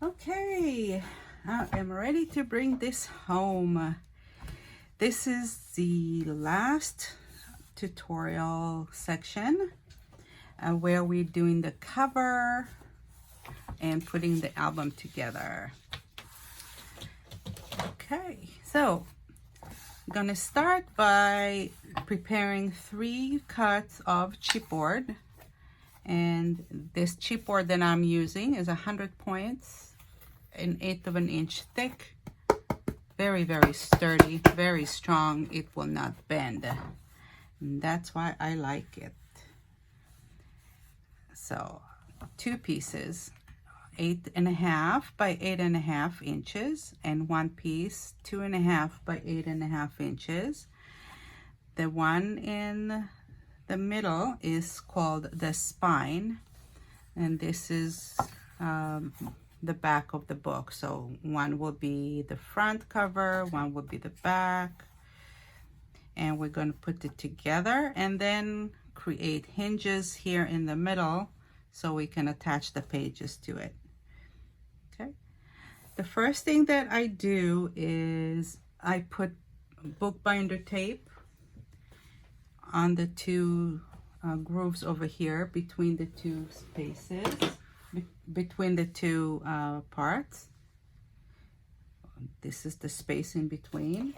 Okay, I am ready to bring this home. This is the last tutorial section where we're doing the cover and putting the album together. Okay, so I'm gonna start by preparing 3 cuts of chipboard. And this chipboard that I'm using is 100 points, 1/8 of an inch thick, very sturdy, very strong. It will not bend, and that's why I like it. So 2 pieces, 8.5 by 8.5 inches, and 1 piece 2.5 by 8.5 inches. The one in the middle is called the spine, and this is the back of the book. So one will be the front cover, one will be the back, and we're going to put it together and then create hinges here in the middle so we can attach the pages to it. Okay, the first thing that I do is I put bookbinder tape on the 2 grooves over here between the 2 spaces, between the 2 parts. This is the space in between.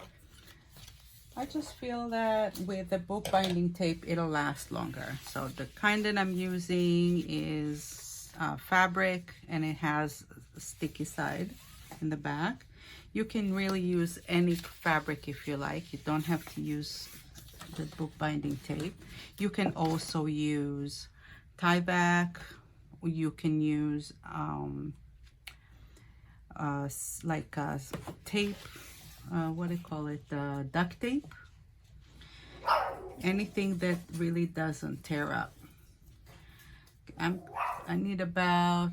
I just feel that with the bookbinding tape it'll last longer. So the kind that I'm using is fabric, and it has a sticky side in the back. You can really use any fabric if you like. You don't have to use the bookbinding tape. You can also use tie back. You can use like tape, what do you call it, duct tape, anything that really doesn't tear up. I need about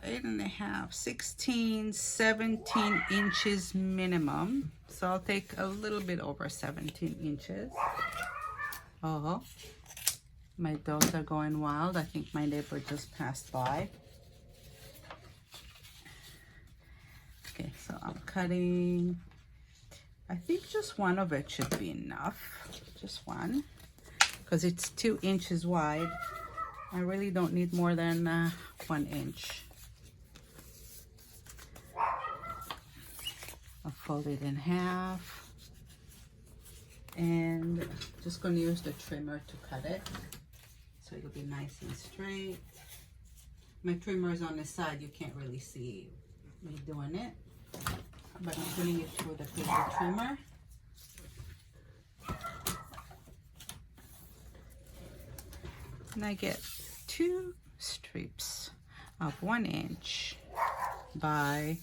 8.5, 16, 17 inches minimum. So I'll take a little bit over 17 inches. Oh, my dogs are going wild. I think my neighbor just passed by. Okay, so I'm cutting, I think just one of it should be enough. Just one, because it's 2 inches wide. I really don't need more than 1 inch. I'll fold it in half, and just going to use the trimmer to cut it so it'll be nice and straight. My trimmer is on the side, you can't really see me doing it, but I'm putting it through the paper trimmer. And I get 2 strips of 1 inch by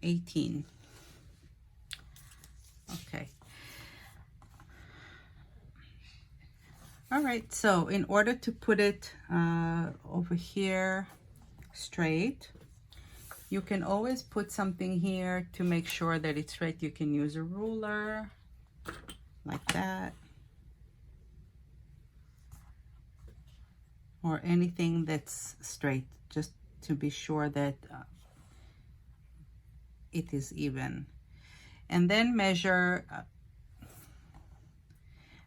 18. Okay. All right, so in order to put it over here straight, you can always put something here to make sure that it's straight. You can use a ruler like that, or anything that's straight, just to be sure that it is even. And then measure.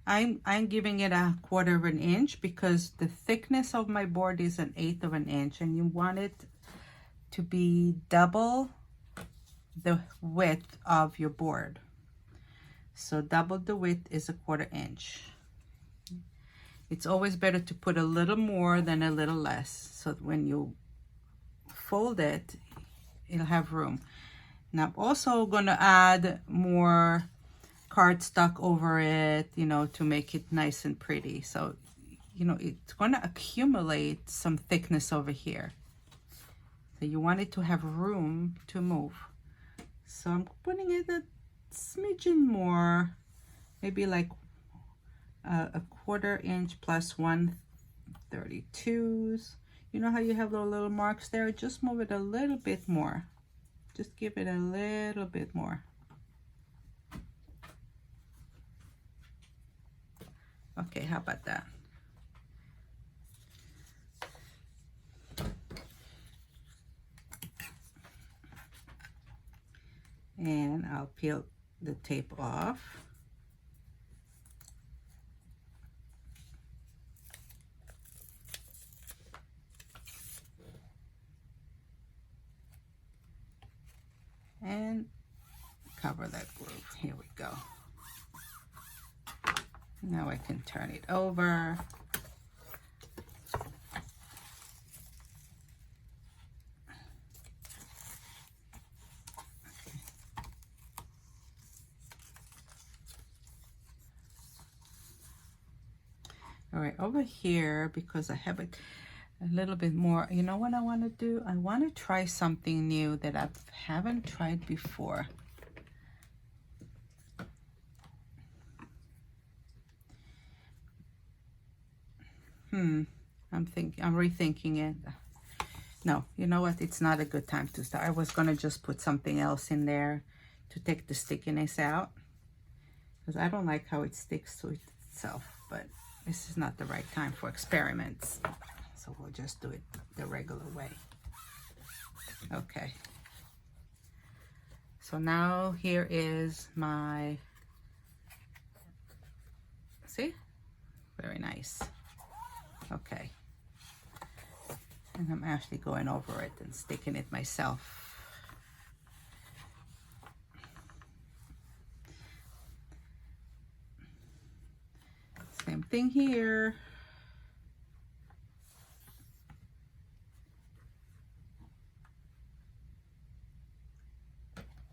I'm giving it 1/4 of an inch because the thickness of my board is 1/8 of an inch, and you want it to be double the width of your board. So double the width is 1/4 inch. It's always better to put a little more than a little less, so that when you fold it, it'll have room. Now I'm also gonna add more cardstock over it, you know, to make it nice and pretty. So, you know, it's gonna accumulate some thickness over here. So you want it to have room to move. So I'm putting it a smidgen more, maybe like a 1/4 inch plus 1/32. You know how you have those little marks there? Just move it a little bit more. Just give it a little bit more. Okay, how about that? And I'll peel the tape off. And cover that groove. Here we go. Now I can turn it over. All right, over here, because I have it a little bit more, you know what I want to do? I want to try something new that I haven't tried before. I'm rethinking it. No, you know what? It's not a good time to start. I was going to just put something else in there to take the stickiness out, because I don't like how it sticks to itself, but this is not the right time for experiments. So we'll just do it the regular way. Okay. So now here is my, see? Very nice. Okay. And I'm actually going over it and sticking it myself. Same thing here.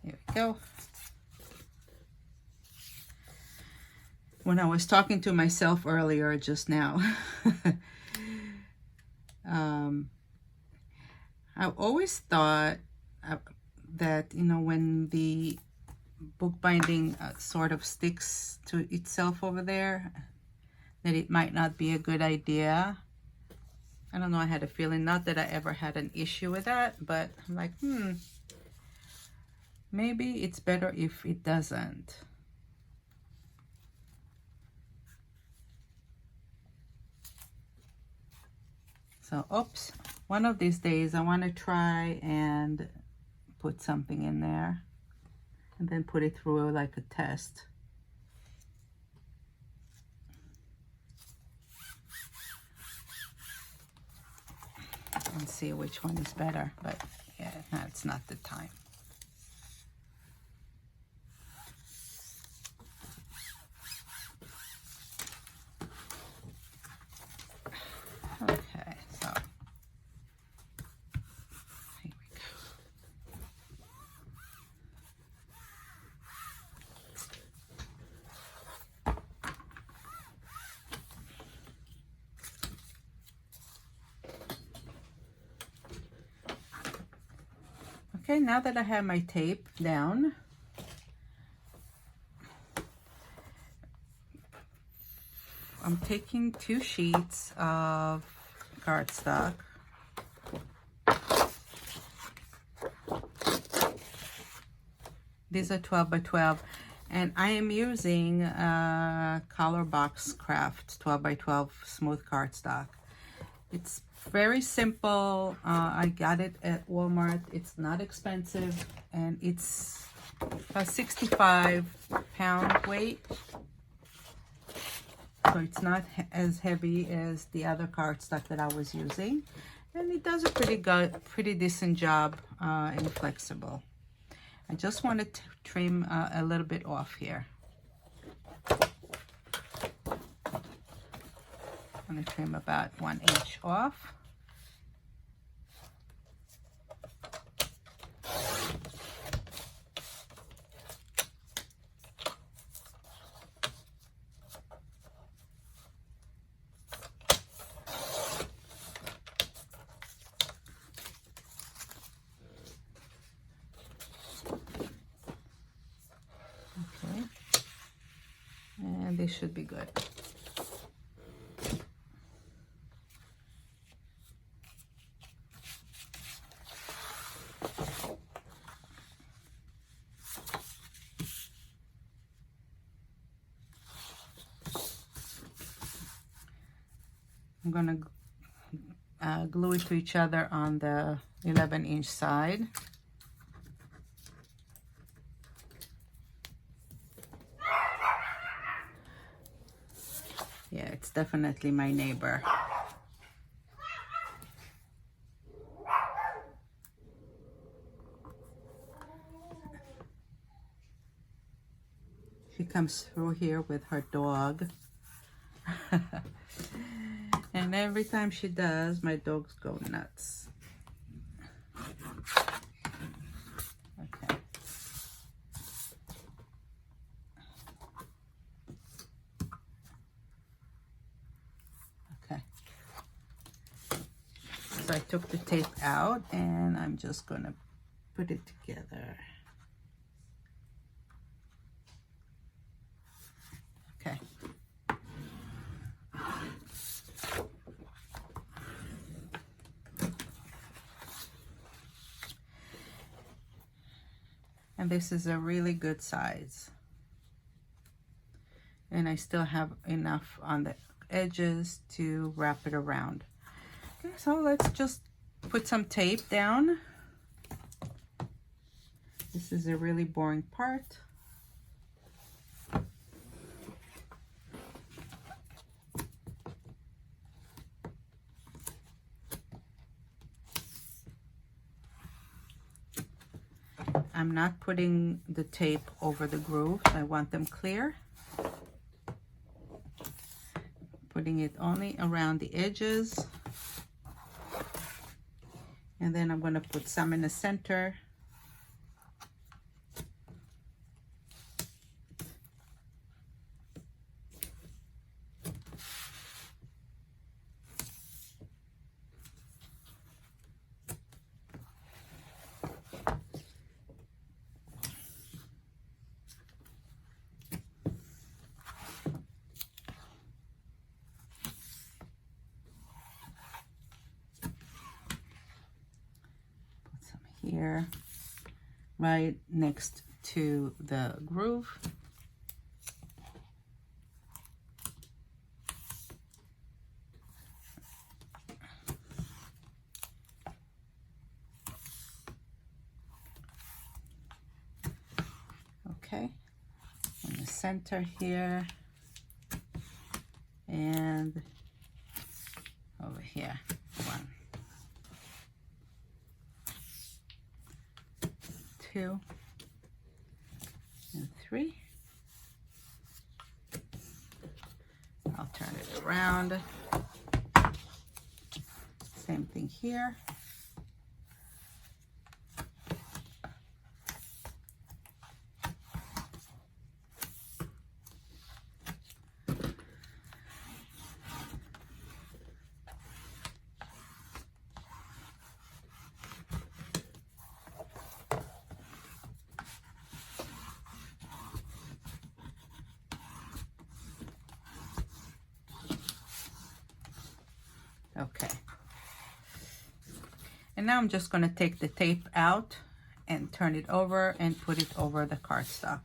Here we go. When I was talking to myself earlier just now, I've always thought that, you know, when the bookbinding sort of sticks to itself over there, that it might not be a good idea. I don't know, I had a feeling, not that I ever had an issue with that, but I'm like, maybe it's better if it doesn't. So, oops, one of these days I want to try and put something in there and then put it through like a test. And see which one is better, but yeah, no, it's not the time. Okay, so here we go. Okay, now that I have my tape down, I'm taking 2 sheets of cardstock. These are 12 by 12, and I am using Color Box Craft 12 by 12 smooth cardstock. It's very simple. I got it at Walmart. It's not expensive, and it's a 65-pound weight. So it's not as heavy as the other cardstock that I was using, and it does a pretty decent job and flexible. I just wanted to trim a little bit off here. I'm going to trim about 1 inch off. Okay, and this should be good. I'm gonna glue it to each other on the 11-inch side. Yeah, it's definitely my neighbor. She comes through here with her dog. And every time she does, my dogs go nuts. Okay. Okay. So I took the tape out and I'm just gonna put it together. Okay. And this is a really good size. And I still have enough on the edges to wrap it around. Okay, so let's just put some tape down. This is a really boring part. I'm not putting the tape over the grooves. I want them clear. Putting it only around the edges. And then I'm going to put some in the center. Here, right next to the groove. Okay, in the center here, and over here, 1, 2, and 3. I'll turn it around. Same thing here. Okay. And now I'm just going to take the tape out and turn it over and put it over the cardstock.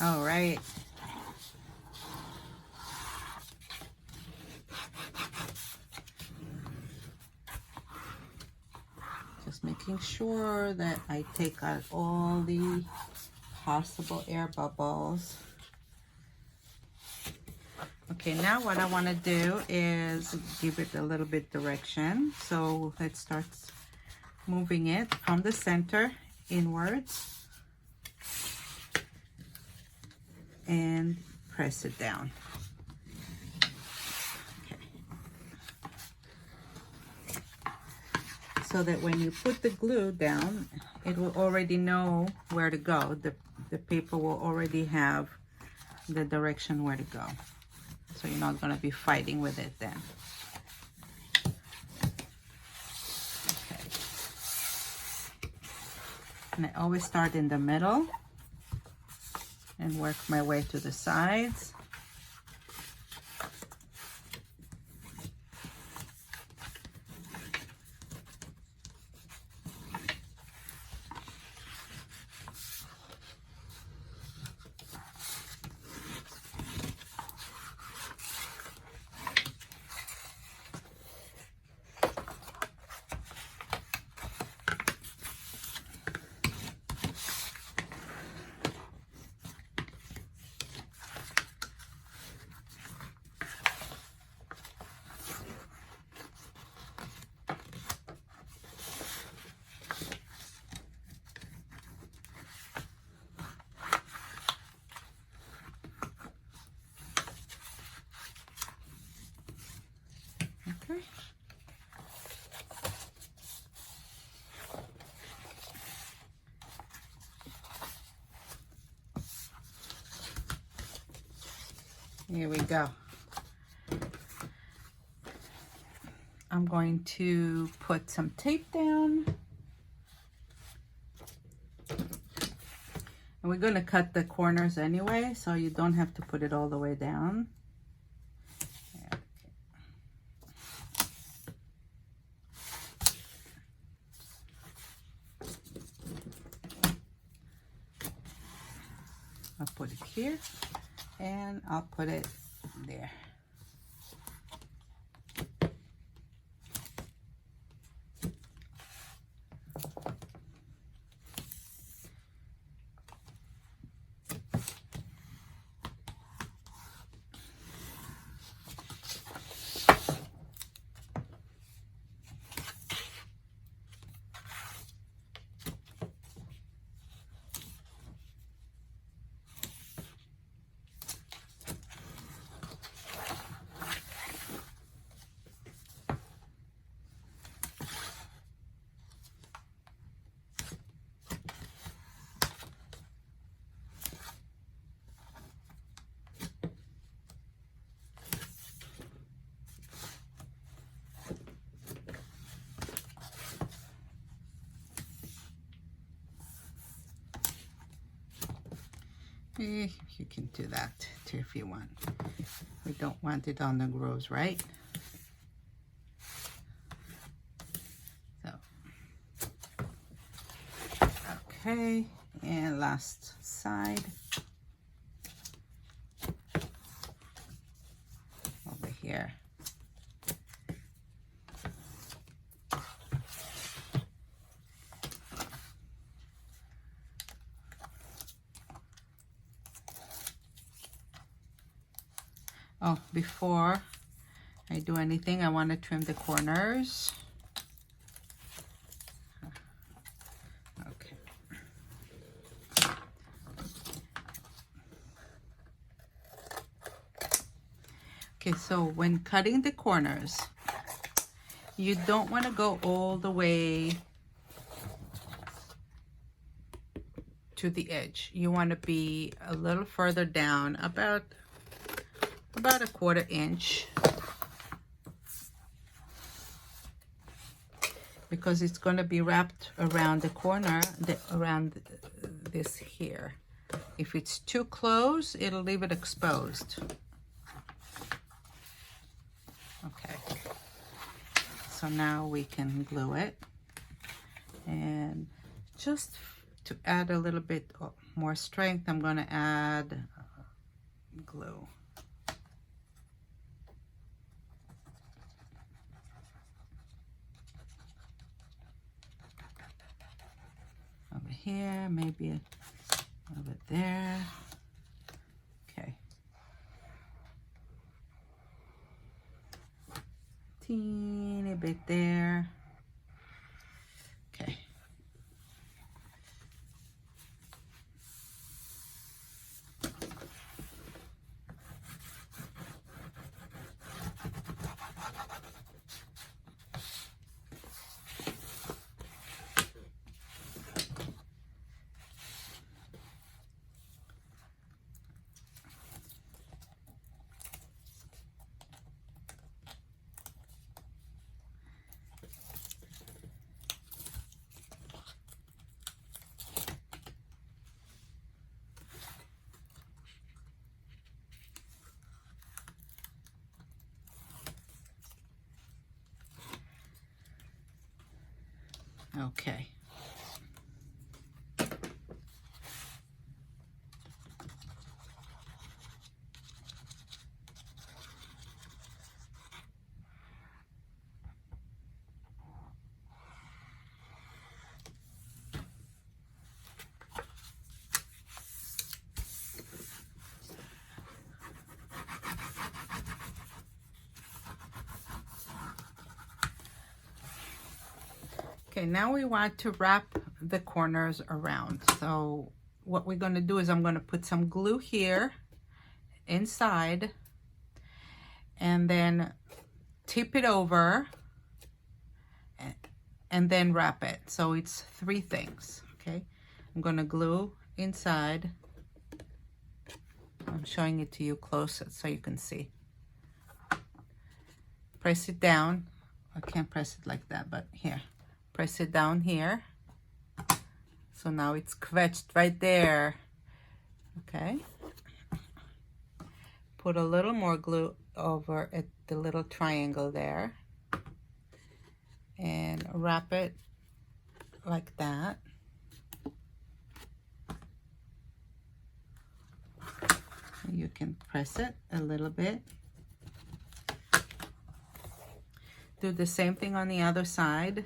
All right. Just making sure that I take out all the possible air bubbles. Okay, now what I want to do is give it a little bit direction. So let's start moving it from the center inwards and press it down. Okay. So that when you put the glue down, it will already know where to go. The paper will already have the direction where to go. So you're not going to be fighting with it then. Okay. And I always start in the middle and work my way to the sides. Okay. Here we go. I'm going to put some tape down. And we're going to cut the corners anyway, so you don't have to put it all the way down. I'll put it here and I'll put it there. You can do that too if you want. We don't want it on the grooves, right? So, okay, and last side. Over here. Oh, before I do anything, I want to trim the corners. Okay. Okay, so when cutting the corners, you don't want to go all the way to the edge. You want to be a little further down, about a 1/4 inch, because it's going to be wrapped around the corner, around this here. If it's too close, it'll leave it exposed. Okay, so now we can glue it, and just to add a little bit more strength, I'm going to add glue. Over here, maybe a little bit there. Okay. Teeny bit there. Okay. Okay. Okay, now we want to wrap the corners around. So what we're going to do is I'm going to put some glue here inside and then tip it over and then wrap it. So it's 3 things, okay? I'm going to glue inside. I'm showing it to you closer so you can see. Press it down. I can't press it like that, but here. Press it down here. So now it's quetched right there. Okay. Put a little more glue over at the little triangle there. And wrap it like that. You can press it a little bit. Do the same thing on the other side.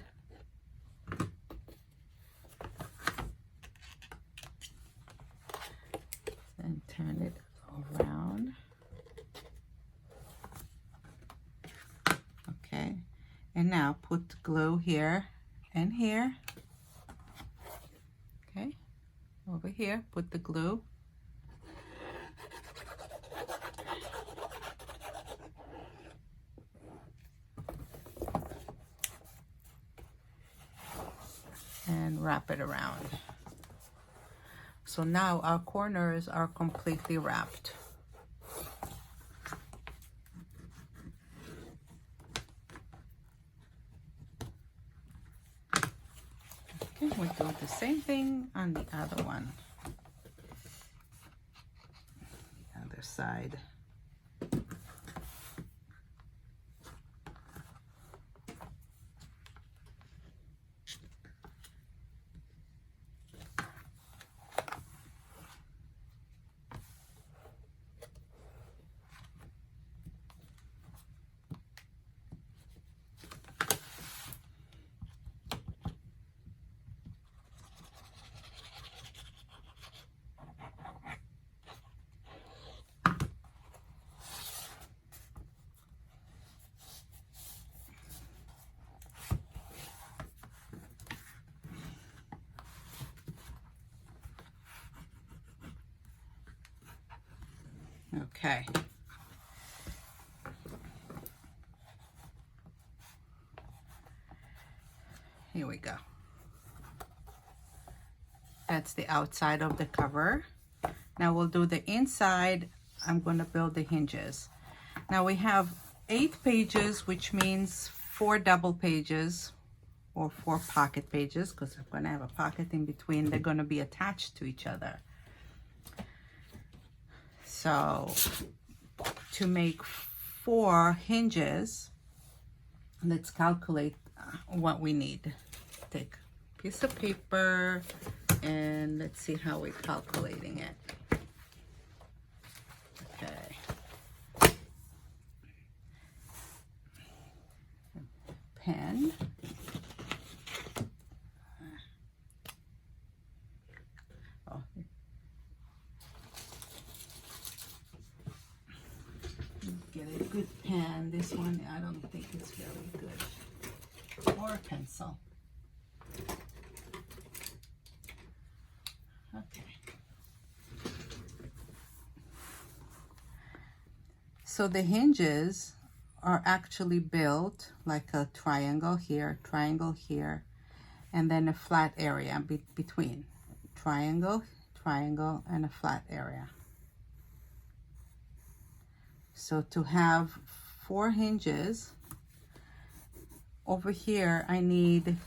And turn it around. Okay. And now put glue here and here. Okay. Over here, put the glue. And wrap it around. So now our corners are completely wrapped. Okay, we do the same thing on the other one. The other side. Okay. Here we go. That's the outside of the cover. Now we'll do the inside. I'm going to build the hinges. Now we have 8 pages, which means 4 double pages or 4 pocket pages, because I'm going to have a pocket in between. They're going to be attached to each other. So to make 4 hinges, let's calculate what we need. Take a piece of paper, and let's see how we're calculating it. Okay. Pen. Oh. Get a good pen. This one, I don't think it's very good. Or a pencil. Okay. So the hinges are actually built like a triangle here, and then a flat area between. Triangle, triangle, and a flat area. So to have 4 hinges, over here I need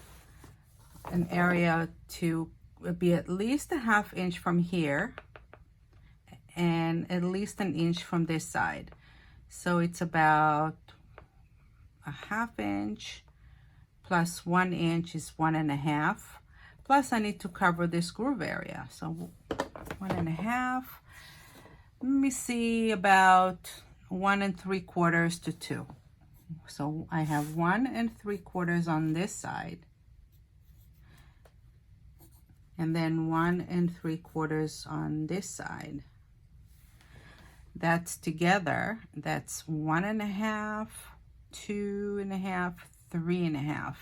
an area to be at least a 1/2 inch from here and at least 1 inch from this side. So it's about a 1/2 inch plus 1 inch is 1 1/2. Plus I need to cover this groove area. So 1 1/2, let me see, about 1 3/4 to 2. So I have 1 3/4 on this side, and then 1 3/4 on this side. That's together, that's 1 1/2, 2 1/2, 3 1/2.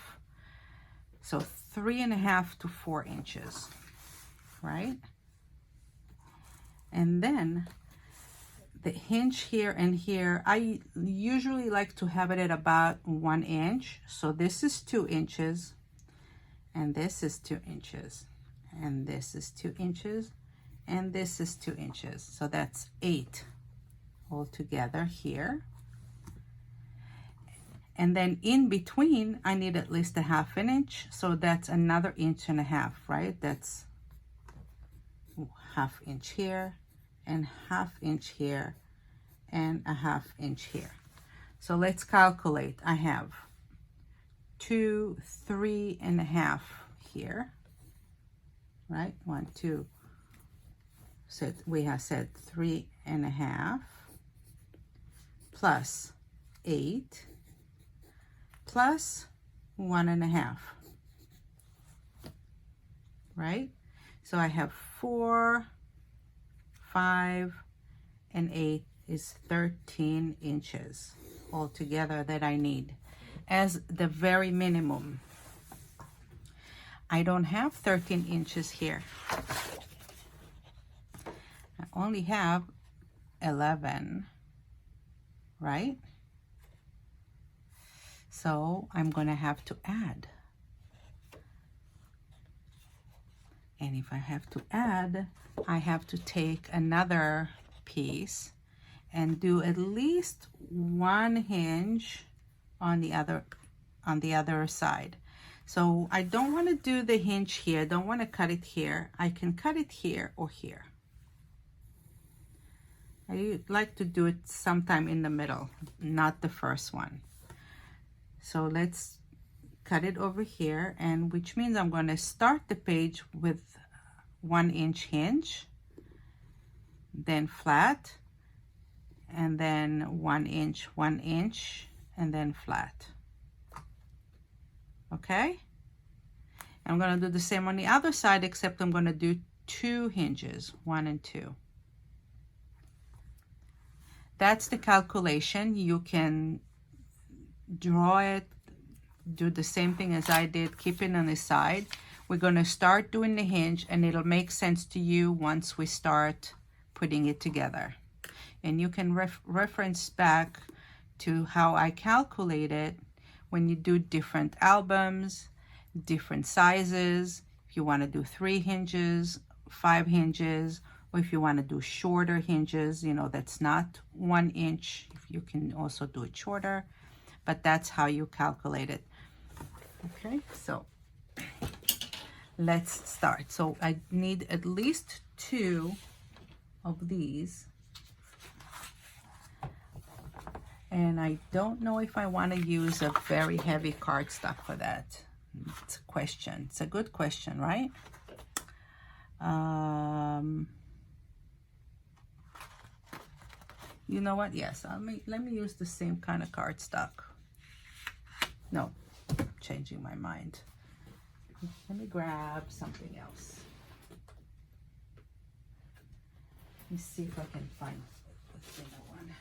So 3 1/2 to 4 inches, right? And then the hinge here and here, I usually like to have it at about 1 inch. So this is 2 inches, and this is 2 inches, and this is 2 inches, and this is 2 inches. So that's 8 all together here. And then in between, I need at least a 1/2 inch. So that's another 1 1/2 inch, right? That's 1/2 inch here, and 1/2 inch here, and a 1/2 inch here. So let's calculate. I have 2 3 1/2 here, right? 1 2. So we have said 3 1/2 plus 8 plus 1 1/2, right? So I have 4, 5, and 8 is 13 inches altogether that I need as the very minimum. I don't have 13 inches here. I only have 11, right? So I'm going to have to add. And if I have to add, I have to take another piece and do at least 1 hinge on the other side. So I don't want to do the hinge here. Don't want to cut it here. I can cut it here or here. I like to do it sometime in the middle, not the first one. So let's cut it over here, and which means I'm going to start the page with 1 inch hinge, then flat, and then 1 inch, 1 inch, and then flat. Okay? I'm going to do the same on the other side, except I'm going to do 2 hinges, 1 and 2. That's the calculation. You can draw it, do the same thing as I did, keep it on the side. We're going to start doing the hinge, and it'll make sense to you once we start putting it together. And you can reference back to how I calculate it when you do different albums, different sizes. If you want to do 3 hinges, 5 hinges, or if you want to do shorter hinges, you know, that's not 1 inch, you can also do it shorter, but that's how you calculate it. Okay, so let's start. So I need at least 2 of these, and I don't know if I want to use a very heavy cardstock for that. It's a question. It's a good question, right? You know what? Yes, let me use the same kind of cardstock. No, changing my mind. Let me grab something else. Let me see if I can find the thinner one.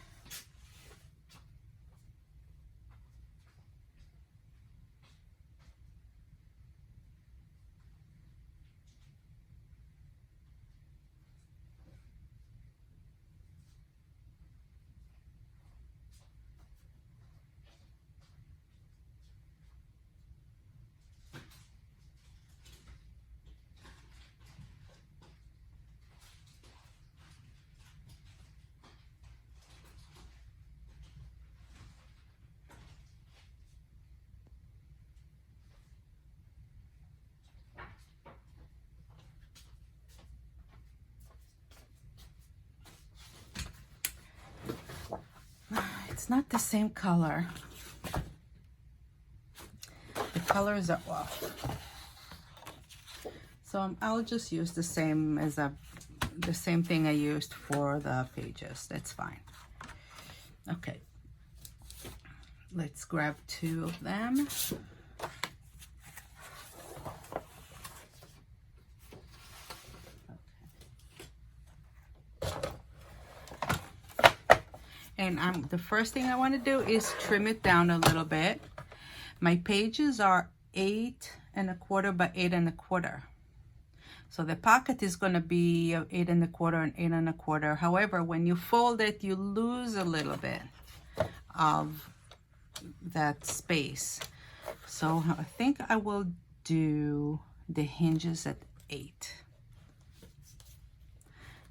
It's not the same color. The colors are off. So I'll just use the same thing I used for the pages. That's fine. Okay. Let's grab 2 of them. And the first thing I want to do is trim it down a little bit. My pages are 8 1/4 by 8 1/4. So the pocket is going to be 8 1/4 and 8 1/4. However, when you fold it, you lose a little bit of that space. So I think I will do the hinges at 8.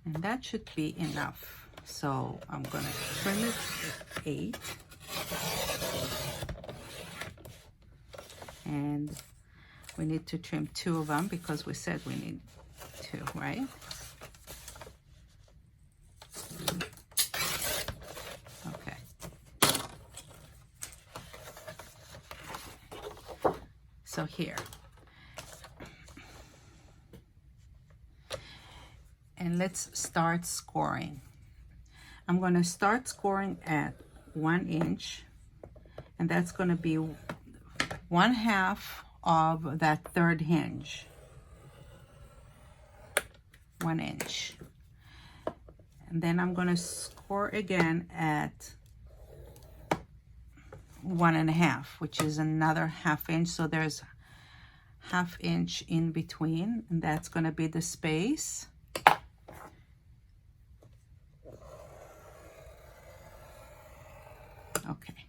And that should be enough. So I'm going to trim it at 8. And we need to trim 2 of them because we said we need 2, right? Okay. So here. And let's start scoring. I'm going to start scoring at 1 inch, and that's going to be 1/2 of that 3rd hinge. 1 inch. And then I'm going to score again at 1 1/2, which is another 1/2 inch. So there's 1/2 inch in between, and that's going to be the space. Okay.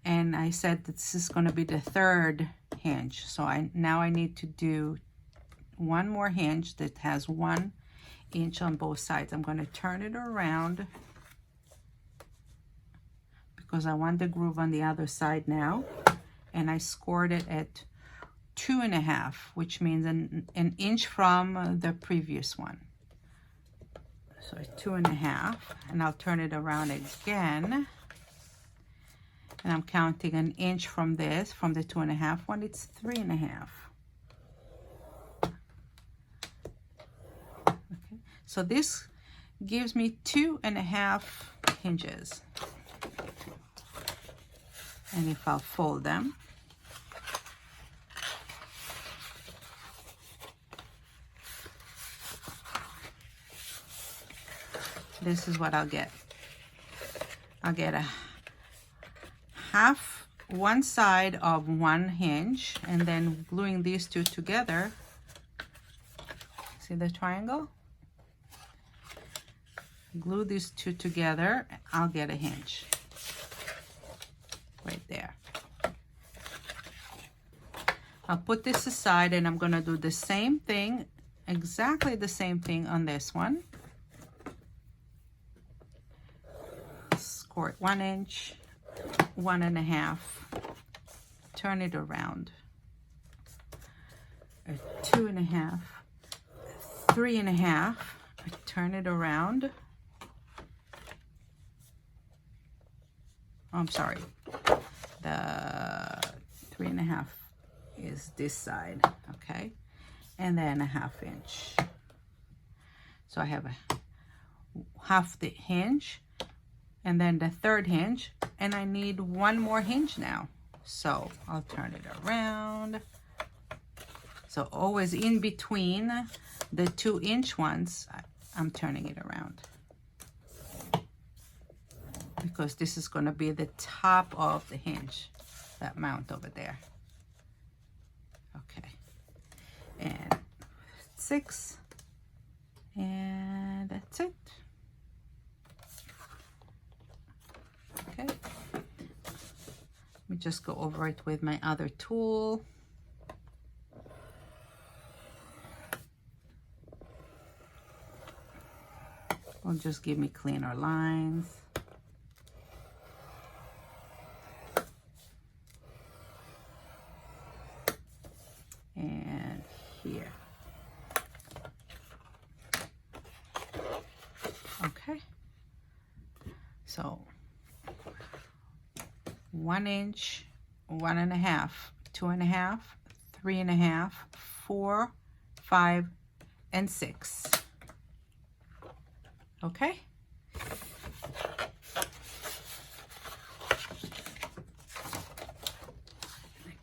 And I said that this is going to be the 3rd hinge. So now I need to do 1 more hinge that has 1 inch on both sides. I'm going to turn it around because I want the groove on the other side now. And I scored it at 2 1/2, which means an inch from the previous one. So 2 1/2, and I'll turn it around again. And I'm counting an inch from this, from the 2 1/2 one, it's 3 1/2. Okay, so this gives me 2 1/2 hinges. And if I'll fold them, this is what I'll get. I'll get a 1 side of 1 hinge, and then gluing these 2 together. See the triangle? Glue these 2 together, I'll get a hinge right there. I'll put this aside, and I'm going to do the same thing, exactly the same thing on this one. Score it 1 inch, 1 1/2, turn it around, 2 1/2, 3 1/2, turn it around. Oh, I'm sorry, the 3 1/2 is this side, okay? And then a 1/2 inch. So I have half the hinge and then the 3rd hinge, and I need 1 more hinge now. So I'll turn it around. So always in between the 2-inch ones, I'm turning it around, because this is going to be the top of the hinge, that mount over there. Okay, and 6, and that's it. Okay, let me just go over it with my other tool. Will just give me cleaner lines. And here. Okay. So 1 inch, 1.5, 2.5, 3.5, 4, 5, and 6. Okay. I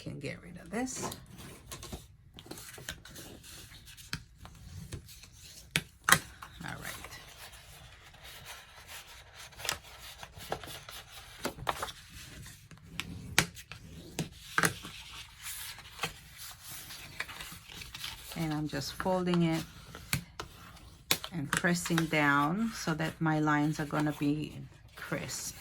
can get rid of this. All right. And I'm just folding it and pressing down so that my lines are going to be crisp.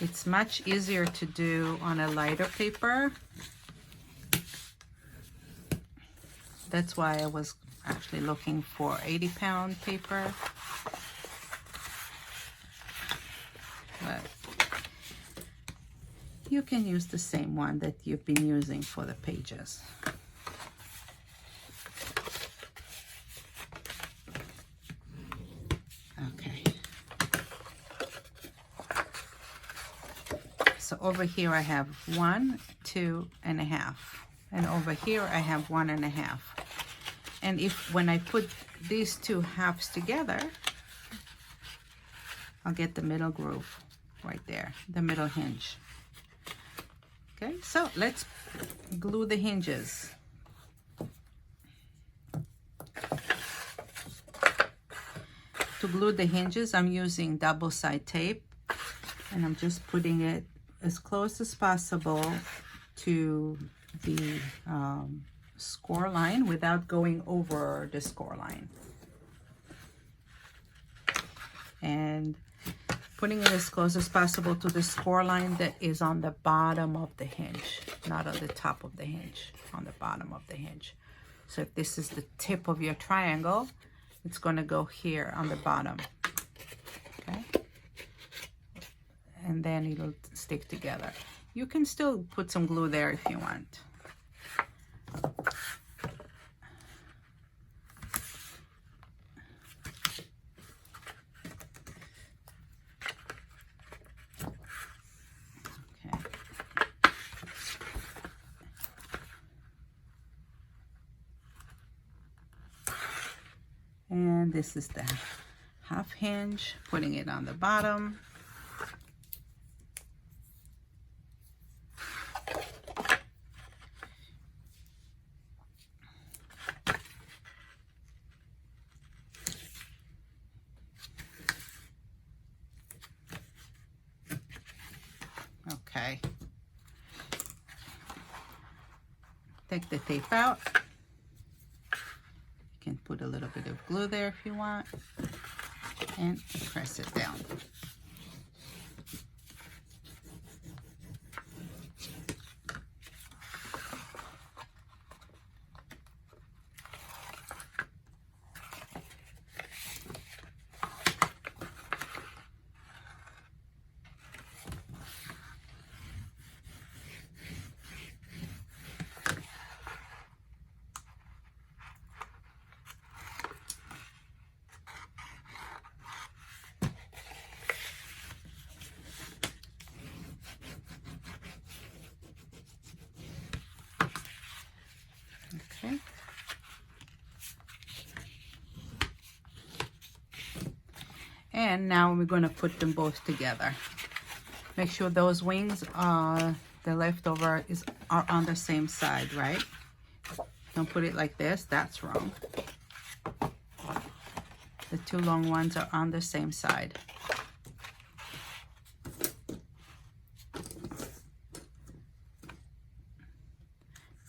It's much easier to do on a lighter paper. That's why I was actually looking for 80-pound paper. But you can use the same one that you've been using for the pages. Okay. So over here I have 1, 2.5, and over here I have 1.5. And when I put these 2 halves together, I'll get the middle groove right there, the middle hinge. Okay, so let's glue the hinges. To glue the hinges, I'm using double-side tape, and I'm just putting it as close as possible to the score line without going over the score line. And putting it as close as possible to the score line that is on the bottom of the hinge, not on the top of the hinge, on the bottom of the hinge. So if this is the tip of your triangle, it's going to go here on the bottom. Okay? And then it'll stick together. You can still put some glue there if you want. And this is the half hinge, putting it on the bottom. Okay. Take the tape out. You can put a little bit of glue there if you want, and press it down. And now we're going to put them both together. Make sure those wings, the leftover are on the same side, right? Don't put it like this, that's wrong. The two long ones are on the same side.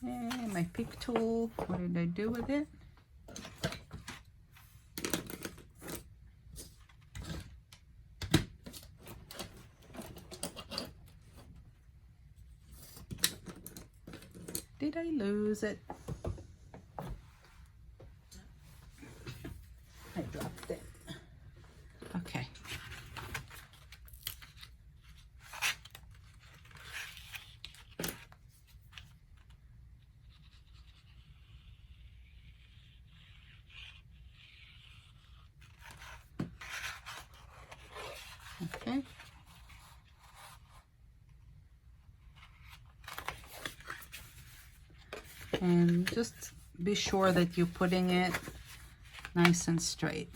And my pick tool, what did I do with it? Did I lose it? I dropped it. Okay. Okay. And just be sure that you're putting it nice and straight.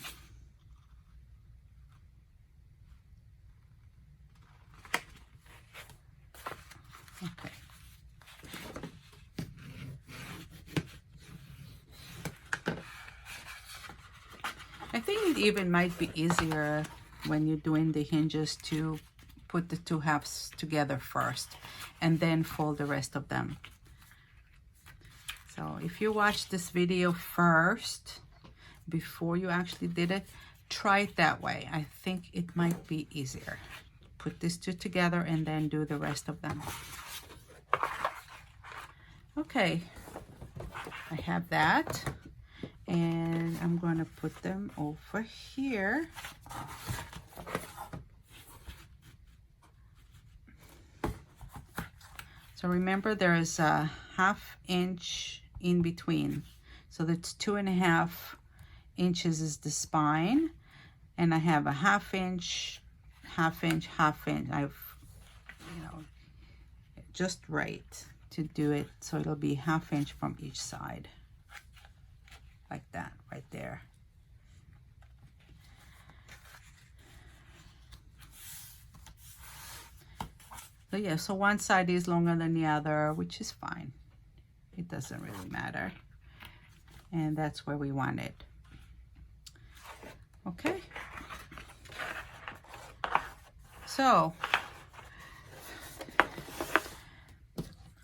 Okay. I think it even might be easier when you're doing the hinges to put the two halves together first and then fold the rest of them. So if you watch this video first before you actually did it, try it that way. I think it might be easier. Put these two together and then do the rest of them. Okay, I have that, and I'm going to put them over here. So remember, there is a 1/2 inch in between, so that's 2.5 inches is the spine, and I have a 1/2 inch, 1/2 inch, 1/2 inch. I've, you know, just right to do it so it'll be 1/2 inch from each side, like that right there. So yeah, so one side is longer than the other, which is fine. It doesn't really matter. And that's where we want it. Okay. So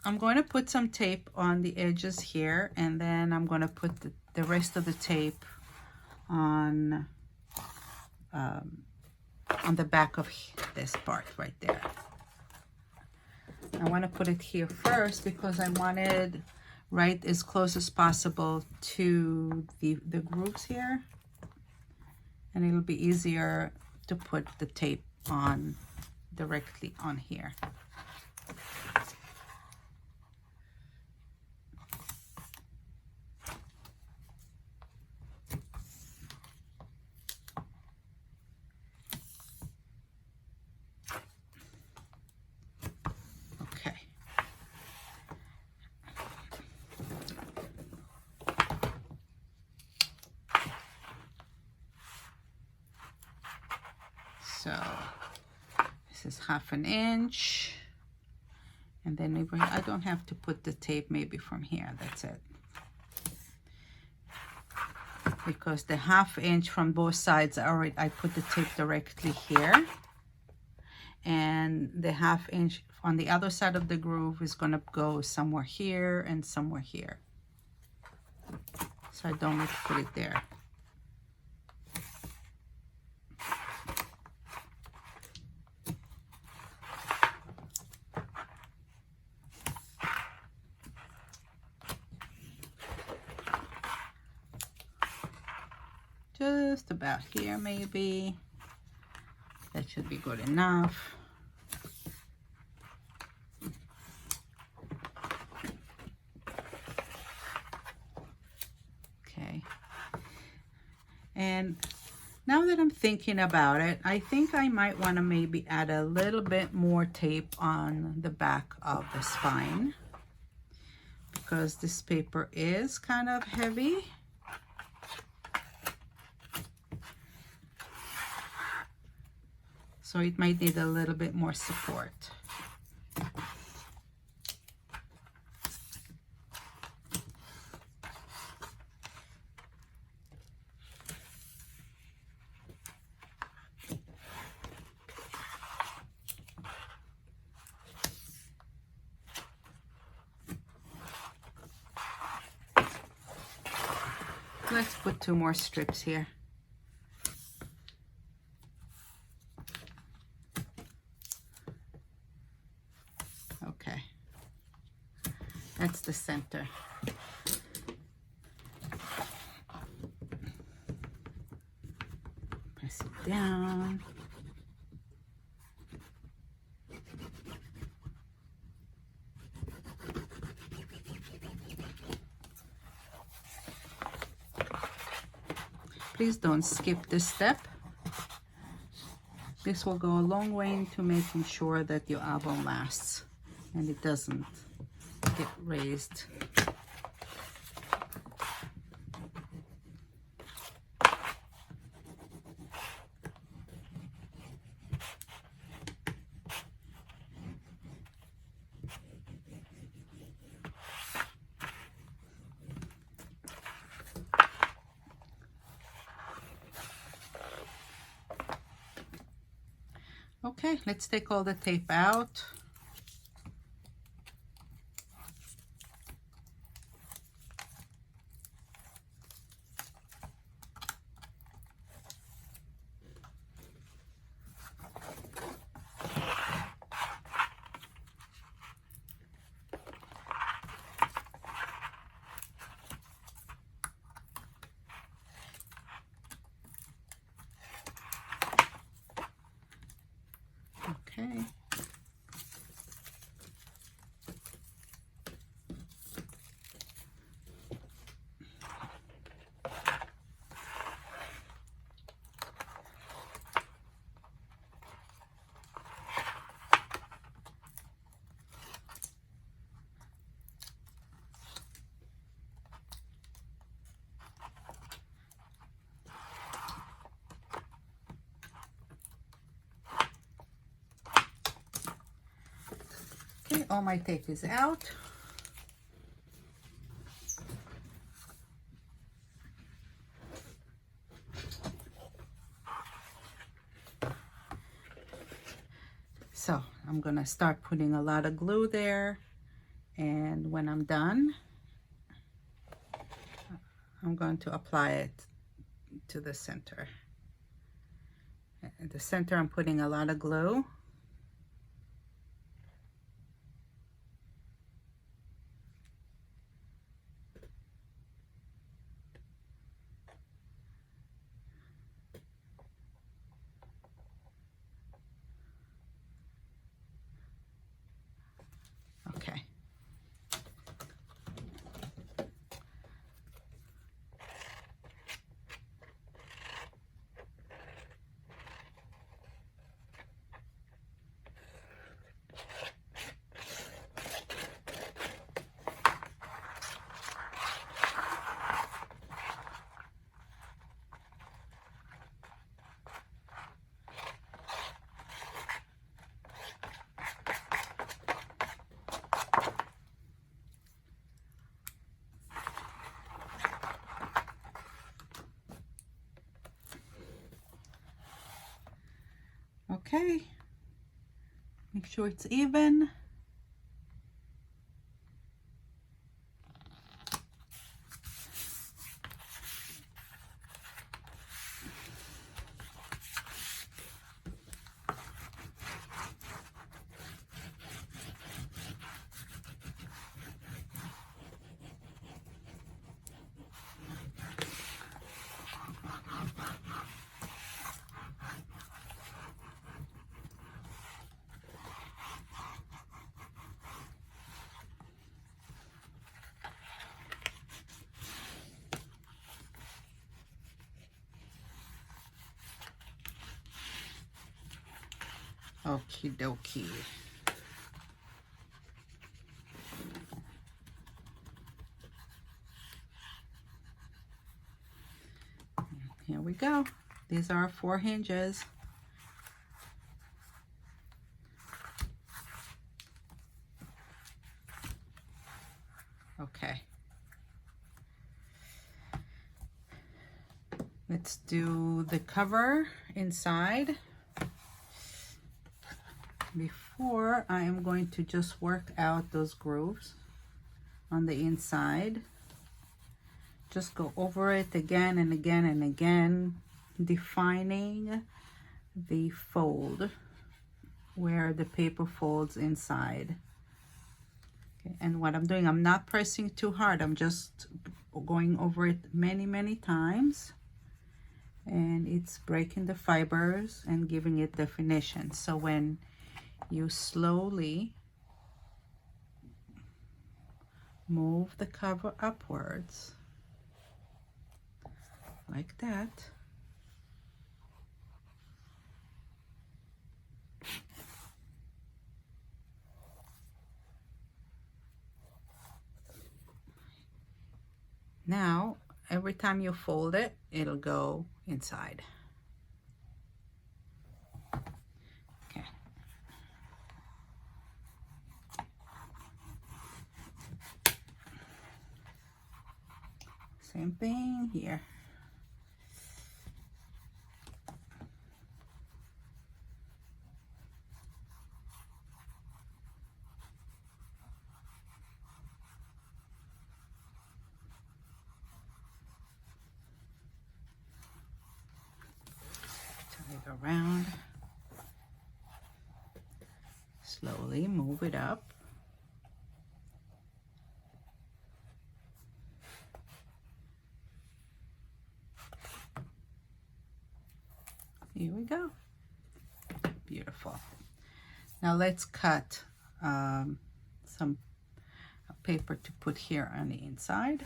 I'm going to put some tape on the edges here, and then I'm going to put the rest of the tape on the back of this part right there. I want to put it here first because I wanted right as close as possible to the grooves here, and it'll be easier to put the tape on directly on here. So this is 1/2 inch, and then maybe I don't have to put the tape maybe from here. That's it, because the 1/2 inch from both sides I put the tape directly here, and the 1/2 inch on the other side of the groove is going to go somewhere here and somewhere here, so I don't need to put it there. Just about here, maybe. That should be good enough. Okay. And now that I'm thinking about it, I think I might want to maybe add a little bit more tape on the back of the spine, because this paper is kind of heavy. so it might need a little bit more support. Let's put 2 more strips here. Okay, that's the center. Press it down. Please don't skip this step. This will go a long way into making sure that your album lasts and it doesn't get raised. Okay, let's take all the tape out. Okay. Okay, all my tape is out. So I'm gonna start putting a lot of glue there, and when I'm done, I'm going to apply it to the center. At the center, I'm putting a lot of glue. Okay. Okay, make sure it's even. Okie dokie. Here we go. These are 4 hinges. Okay. Let's do the cover inside. Before, I am going to just work out those grooves on the inside. Just go over it again and again and again, defining the fold where the paper folds inside. Okay, and what I'm doing, I'm not pressing too hard. I'm just going over it many times, and it's breaking the fibers and giving it definition. So when you slowly move the cover upwards like that, now every time you fold it, it'll go inside. Okay. Same thing here. Around, slowly move it up. Here we go. Beautiful. Now let's cut some paper to put here on the inside.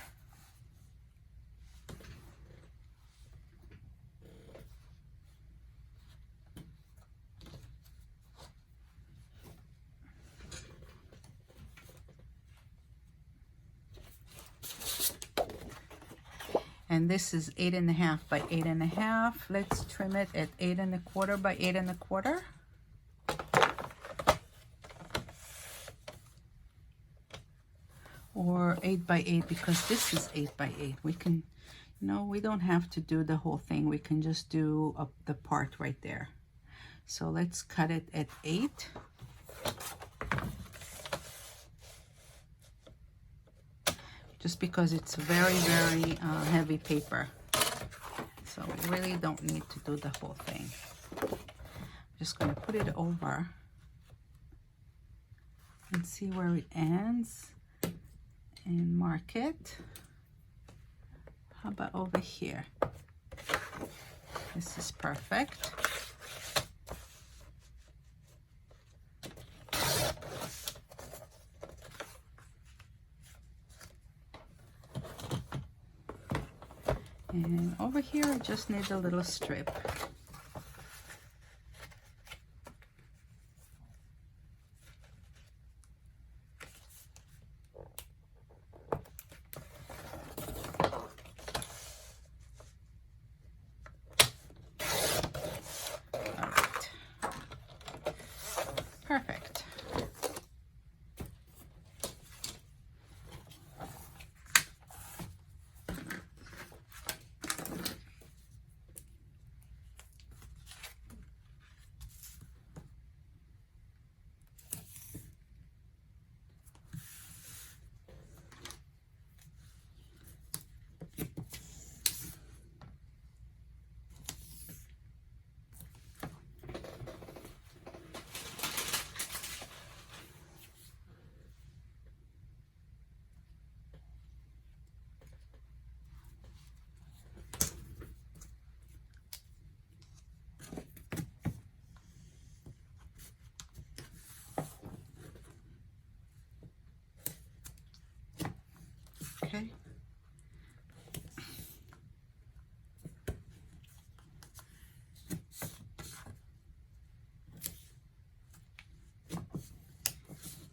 And this is 8.5 by 8.5. Let's trim it at 8.25 by 8.25. Or 8 by 8, because this is 8 by 8. We can, we don't have to do the whole thing. We can just do the part right there. So let's cut it at 8. Just because it's very heavy paper, so we really don't need to do the whole thing. I'm just going to put it over and see where it ends and mark it. How about over here? This is perfect. And over here, I just need a little strip. All right. Perfect. Okay.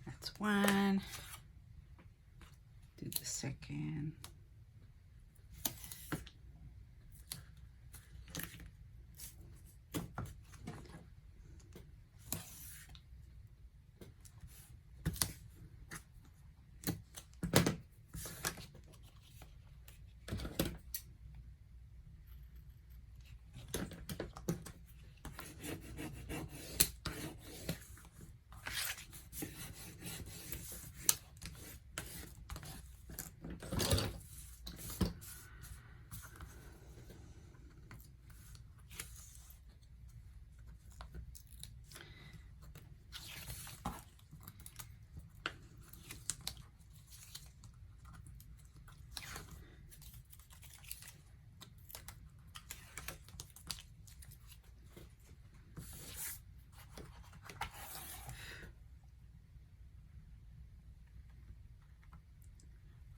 That's one. Do the second.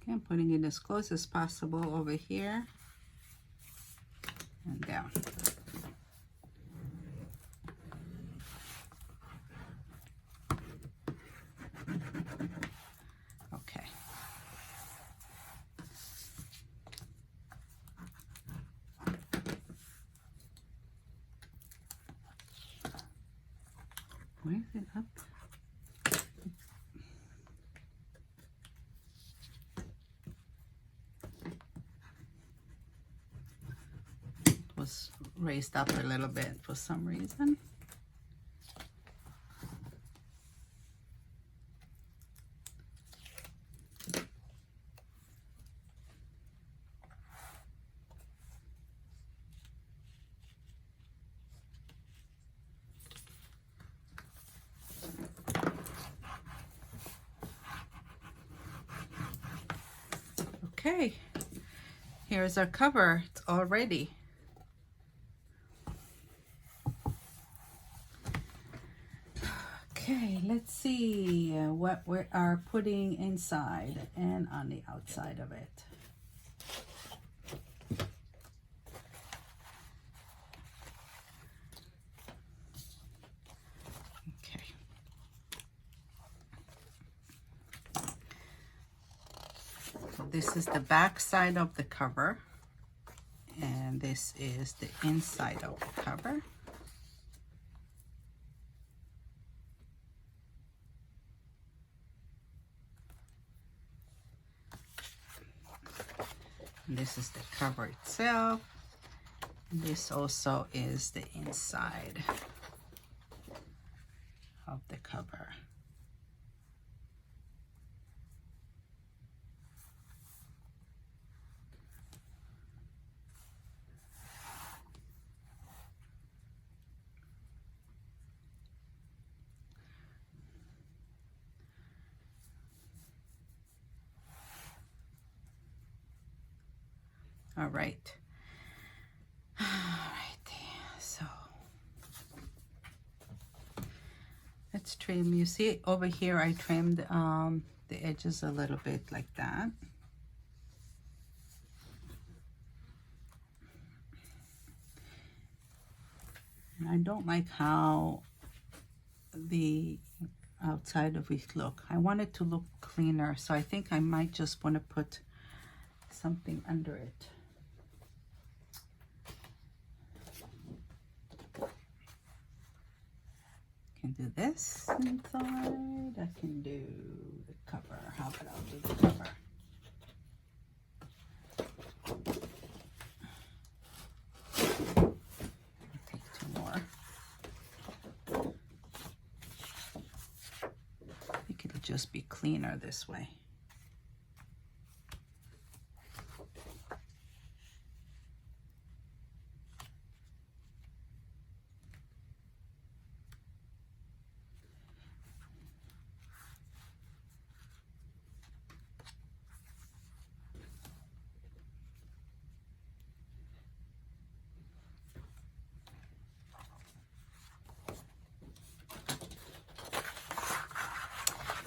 Okay, I'm putting it as close as possible over here and down. Okay. Where is it up? Was raised up a little bit for some reason. Okay, here's our cover. It's all ready. Okay, let's see what we are putting inside and on the outside of it. Okay. So this is the back side of the cover, and this is the inside of the cover. This is the cover itself. This also is the inside of the cover. All right. So let's trim. You see over here I trimmed the edges a little bit like that. And I don't like how the outside of it look. I want it to look cleaner, so I think I might just want to put something under it. Can do this inside. I can do the cover. How about I'll do the cover? I'll take two more. I think it'll just be cleaner this way.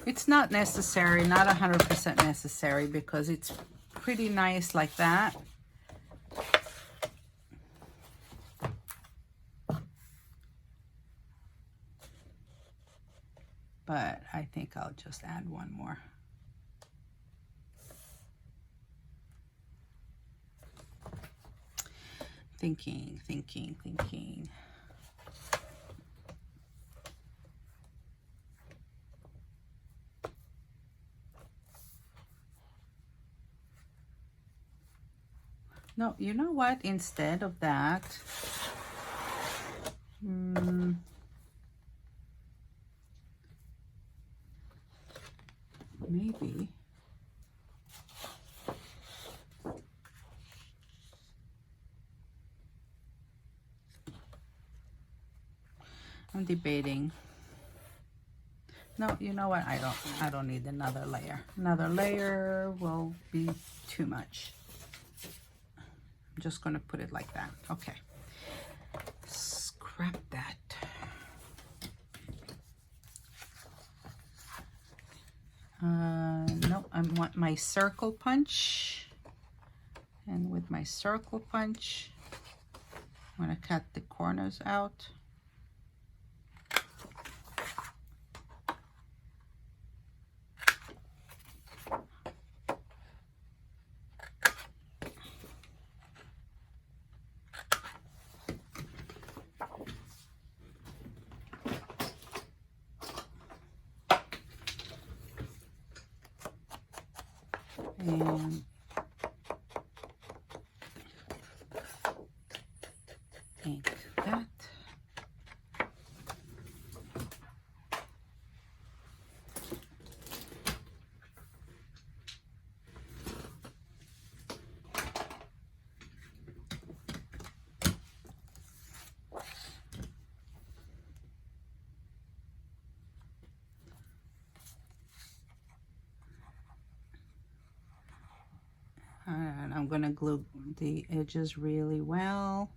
It's not necessary, not 100% necessary, because it's pretty nice like that. But I think I'll just add one more. Thinking. No, you know what? Instead of that, maybe I'm debating. No, you know what? I don't need another layer. Another layer will be too much. I'm just going to put it like that. Okay. Scrap that. No, I want my circle punch, and with my circle punch I'm going to cut the corners out. And ink that. And I'm going to glue the edges really well.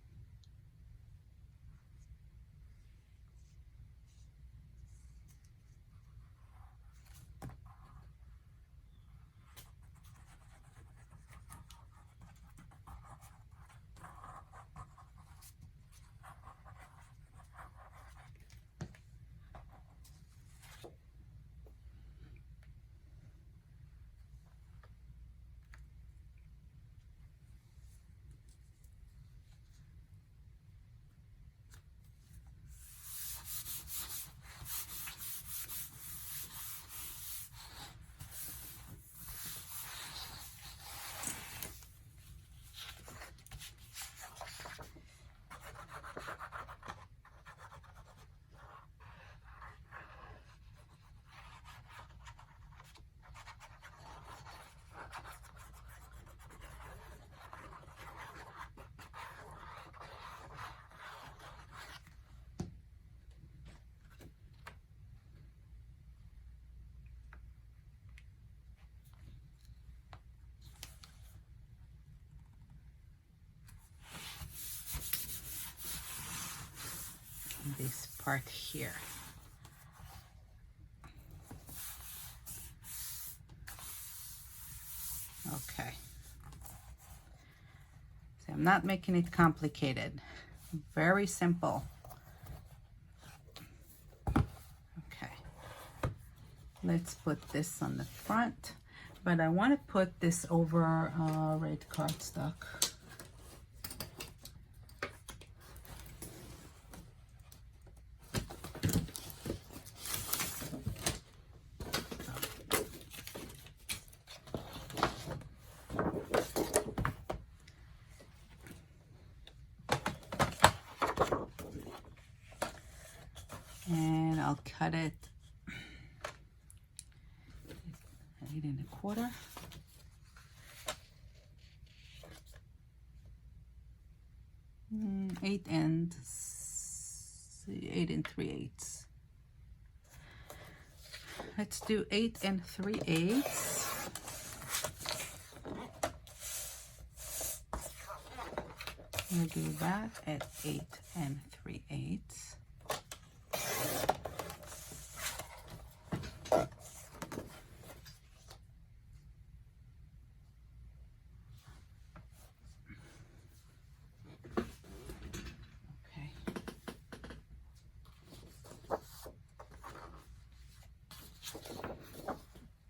This part here. Okay. So I'm not making it complicated. Very simple. Okay. Let's put this on the front, but I want to put this over red cardstock. And I'll cut it 8 1/4. Eight and 3/8. Let's do 8 3/8. We'll do that at 8 3/8.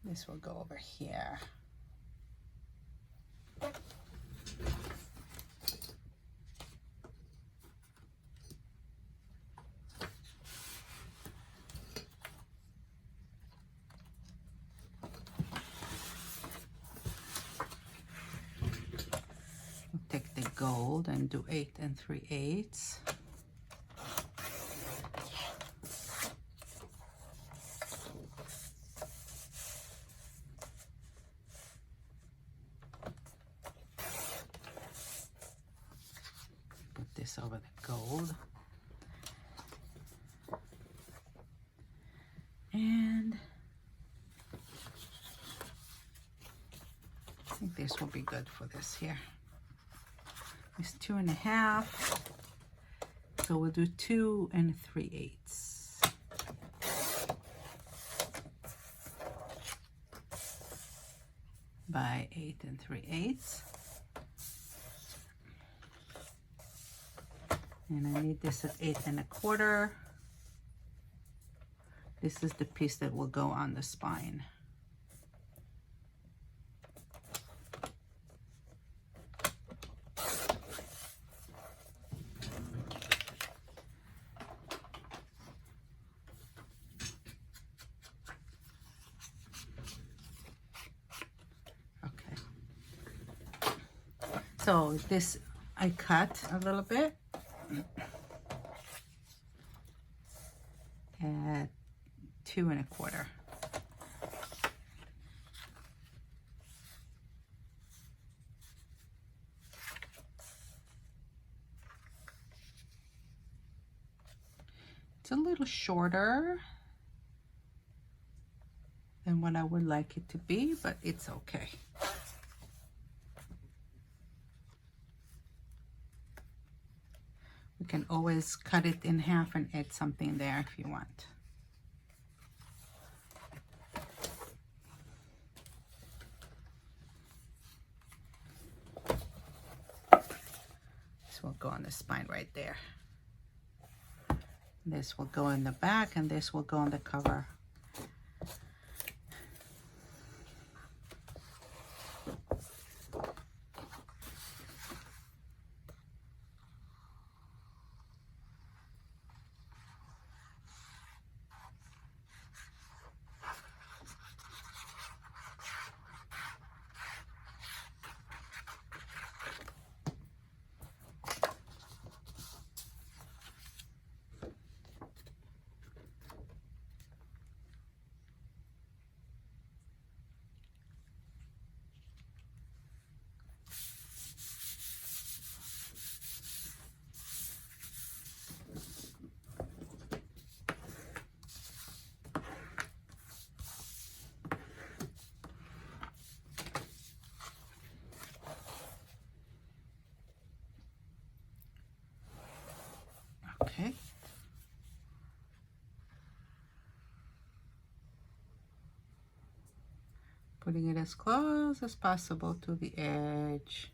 This will go over here. We'll take the gold and do 8 3/8. Over the gold, and I think this will be good for this here. It's 2 1/2, so we'll do 2 3/8. by 8 3/8. And I need this at 8 1/4. This is the piece that will go on the spine. So this I cut a little bit at 2 1/4. It's a little shorter than what I would like it to be, but it's okay. You can always cut it in half and add something there if you want. This will go on the spine right there. This will go in the back and this will go on the cover. Okay. Putting it as close as possible to the edge.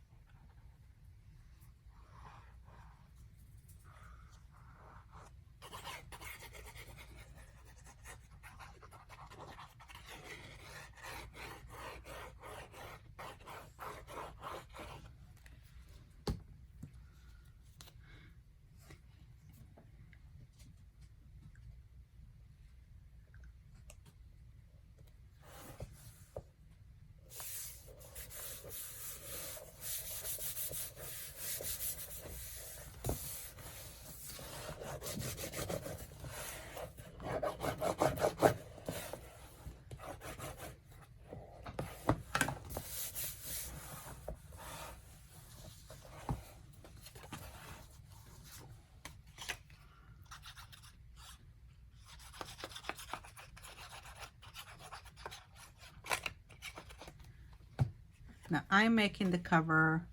Now I'm making the cover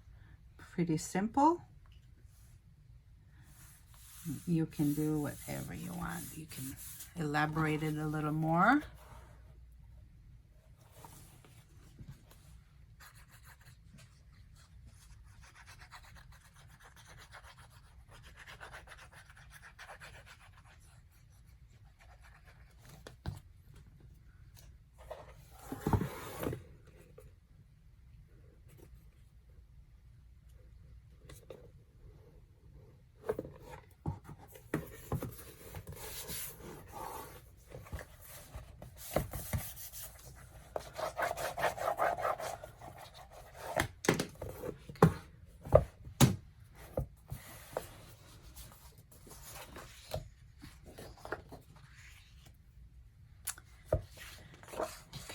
pretty simple. You can do whatever you want. You can elaborate it a little more.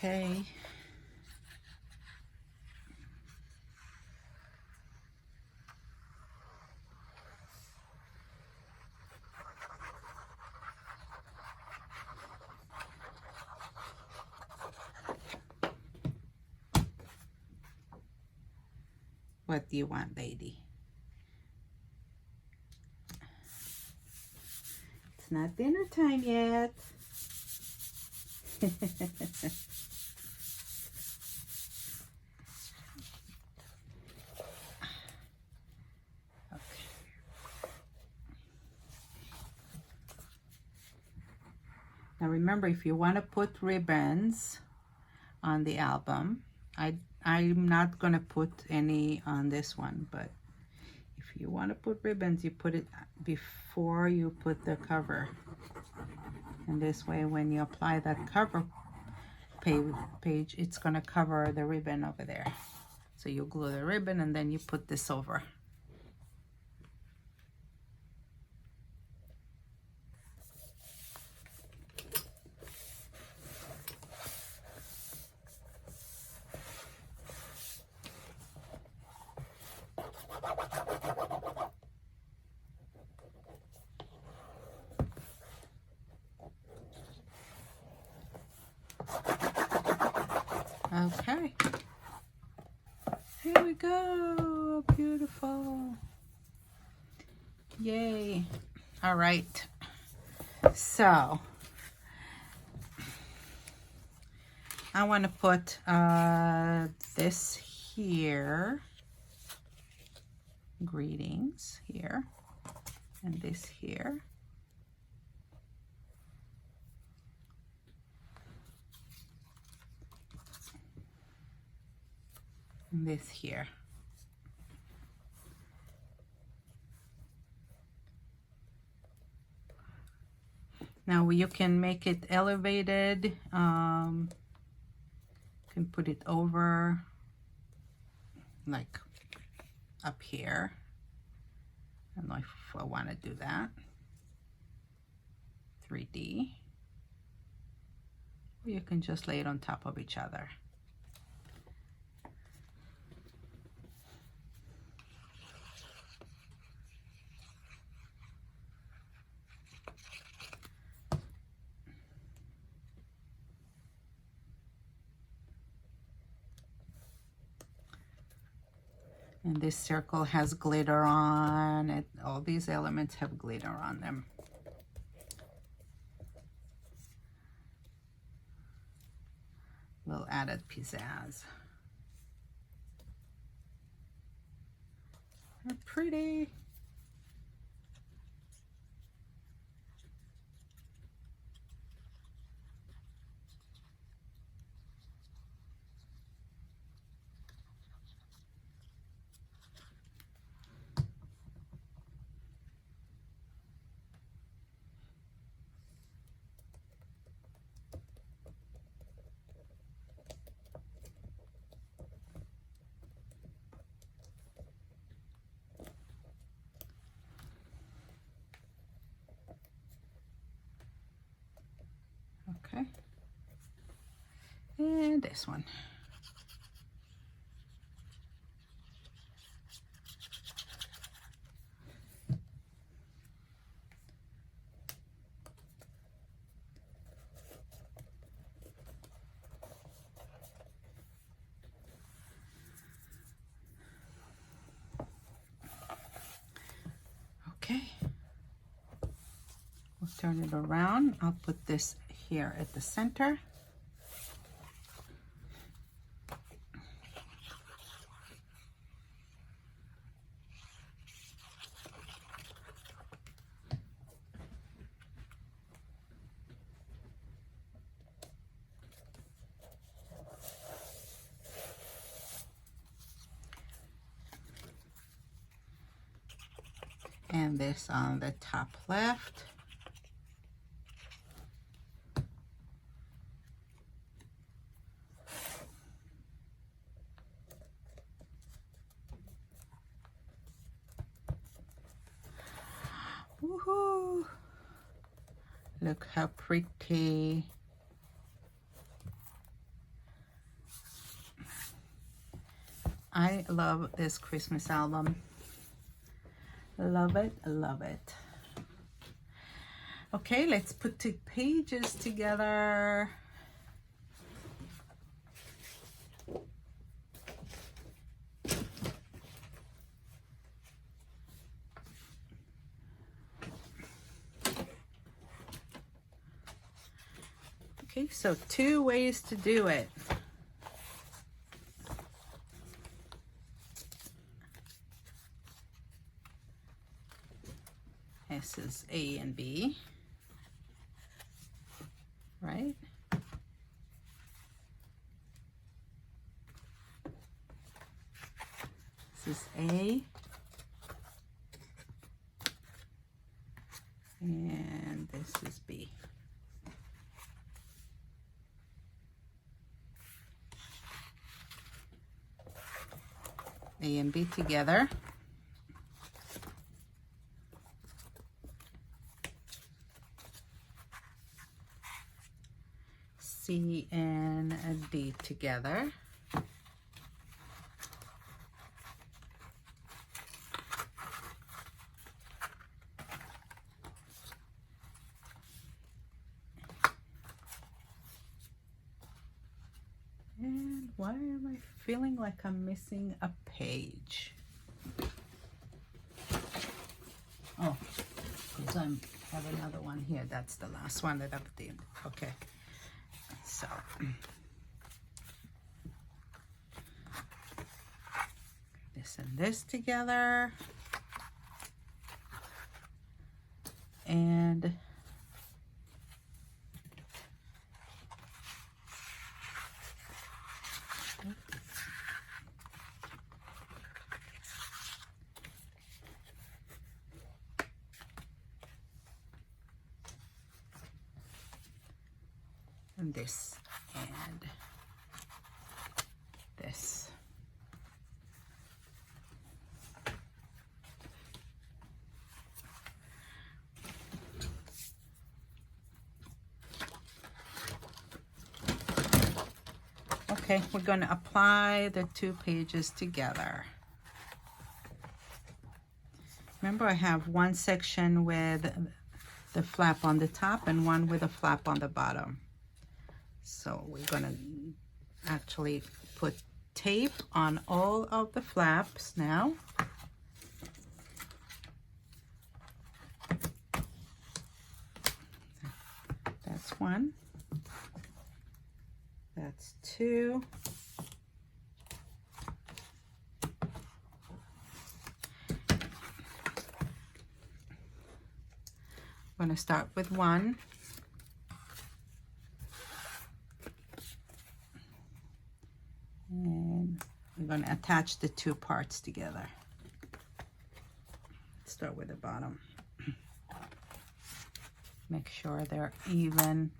Okay. What do you want, lady? It's not dinner time yet. Now remember, if you want to put ribbons on the album, I'm not going to put any on this one, but if you want to put ribbons, you put it before you put the cover. And this way, when you apply that cover page, it's going to cover the ribbon over there. So you glue the ribbon and then you put this over. Okay, here we go, beautiful, yay. All right, so I want to put this here, greetings here, and this here. And this here. Now you can make it elevated. You can put it over, like up here. I don't know if I want to do that. 3D. Or you can just lay it on top of each other. And this circle has glitter on it. All these elements have glitter on them. Little added pizzazz. They're pretty. Okay, and this one. Okay, we'll turn it around. I'll put this here at the center. And this on the top left. Woohoo! Look how pretty. I love this Christmas album. Love it, love it. Okay, let's put the pages together. Okay, so 2 ways to do it. This is A and B. is A. And this is B. A and B together. C and D together. And why am I feeling like I'm missing a page? Oh, because I have another one here. That's the last one that I've did. Okay. So this and this together, and this and this. Okay, we're going to apply the 2 pages together. Remember, I have one section with the flap on the top and one with a flap on the bottom. So we're going to actually put tape on all of the flaps now. That's 1. That's 2. I'm going to start with 1. And I'm going to attach the 2 parts together. Start with the bottom. Make sure they're even.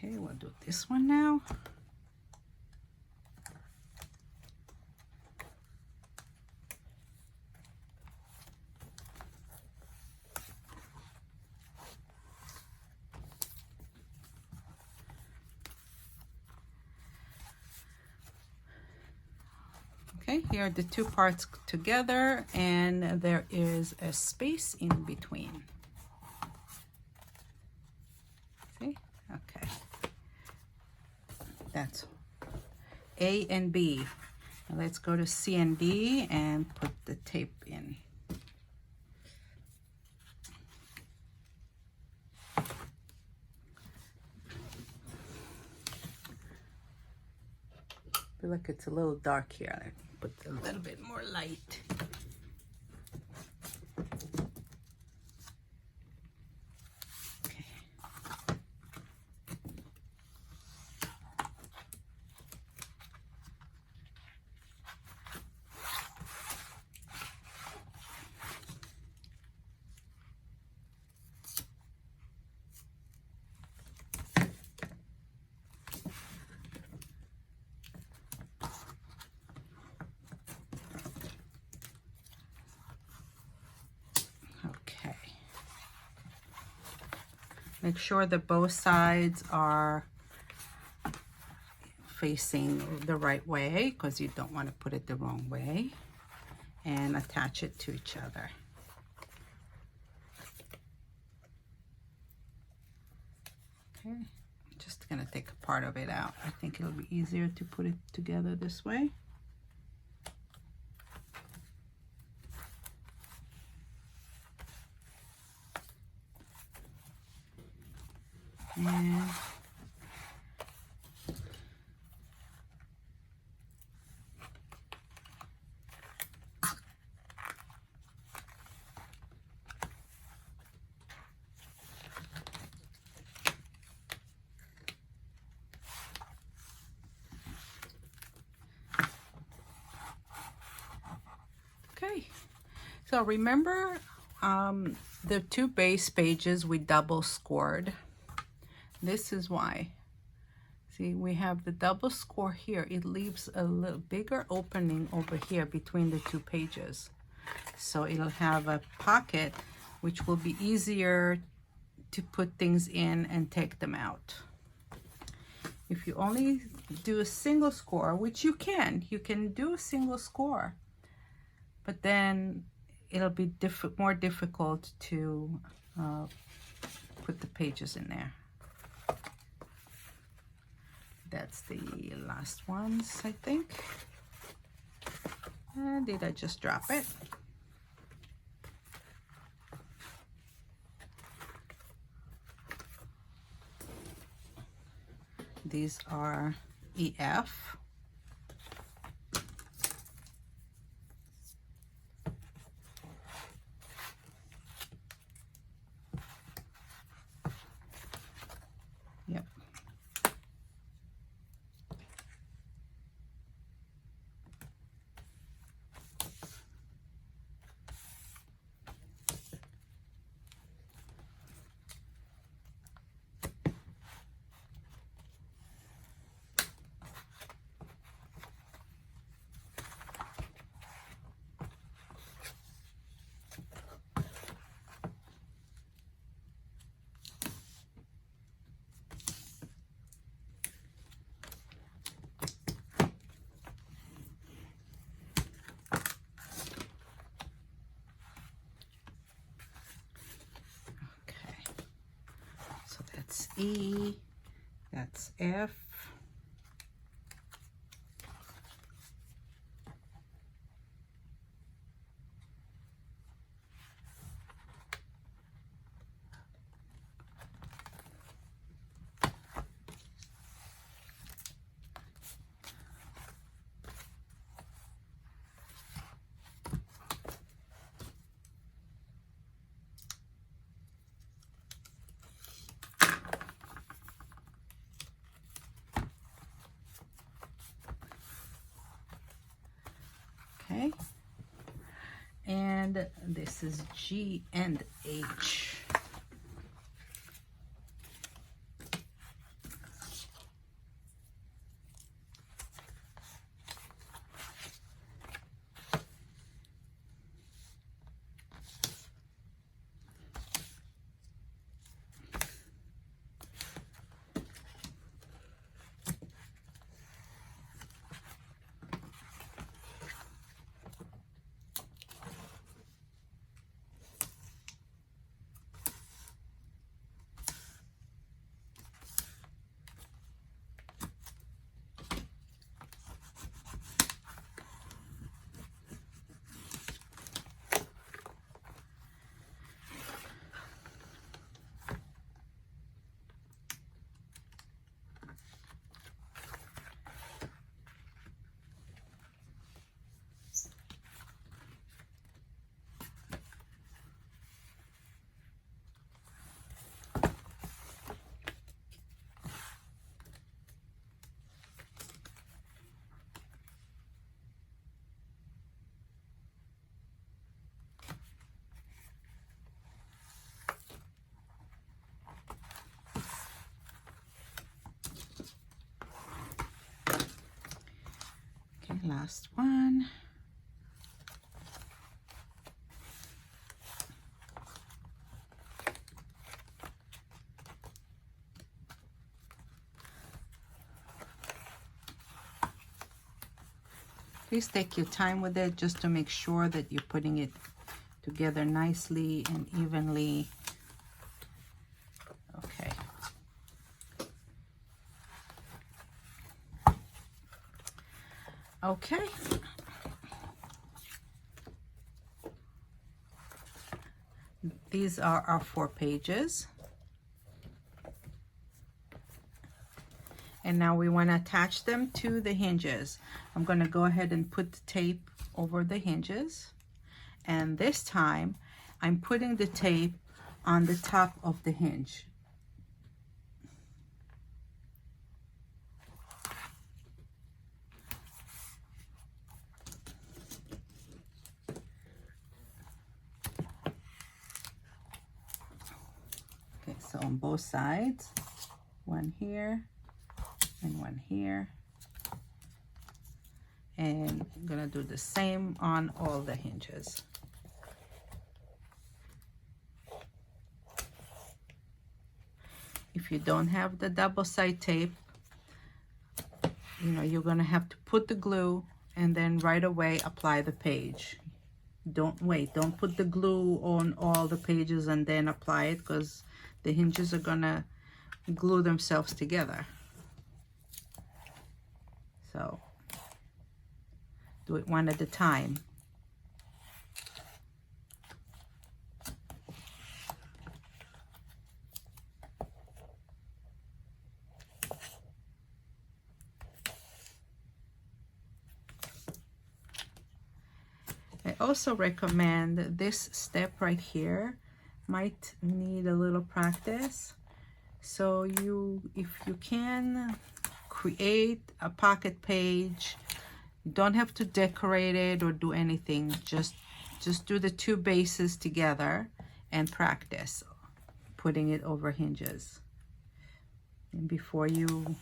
Okay, we'll do this one now. Okay, here are the 2 parts together, and there is a space in between. See? Okay. That's A and B. Now let's go to C and D and put the tape in. I feel like it's a little dark here. I put a little bit more light. Make sure that both sides are facing the right way, because you don't want to put it the wrong way, and attach it to each other. Okay, I'm just gonna take a part of it out. I think it'll be easier to put it together this way. So remember the two base pages we double scored. This is why. See, we have the double score here. It leaves a little bigger opening over here between the two pages. So it'll have a pocket which will be easier to put things in and take them out. If you only do a single score, which you can do a single score, but then it'll be more difficult to put the pages in there. That's the last ones, I think. Did I just drop it? These are EF. Yep. That's E, that's F, okay, and this is G and H. Last one. Please take your time with it just to make sure that you're putting it together nicely and evenly. Okay. Okay. These are our 4 pages. And now we want to attach them to the hinges. I'm going to go ahead and put the tape over the hinges. And this time, I'm putting the tape on the top of the hinge. So on both sides, one here and one here. And I'm gonna do the same on all the hinges. If you don't have the double-side tape, you know, you're gonna have to put the glue and then right away apply the page. Don't wait, don't put the glue on all the pages and then apply it, because the hinges are gonna glue themselves together. So do it one at a time. I also recommend this step right here. Might need a little practice. So if you can create a pocket page, you don't have to decorate it or do anything. Just do the two bases together and practice putting it over hinges. And before you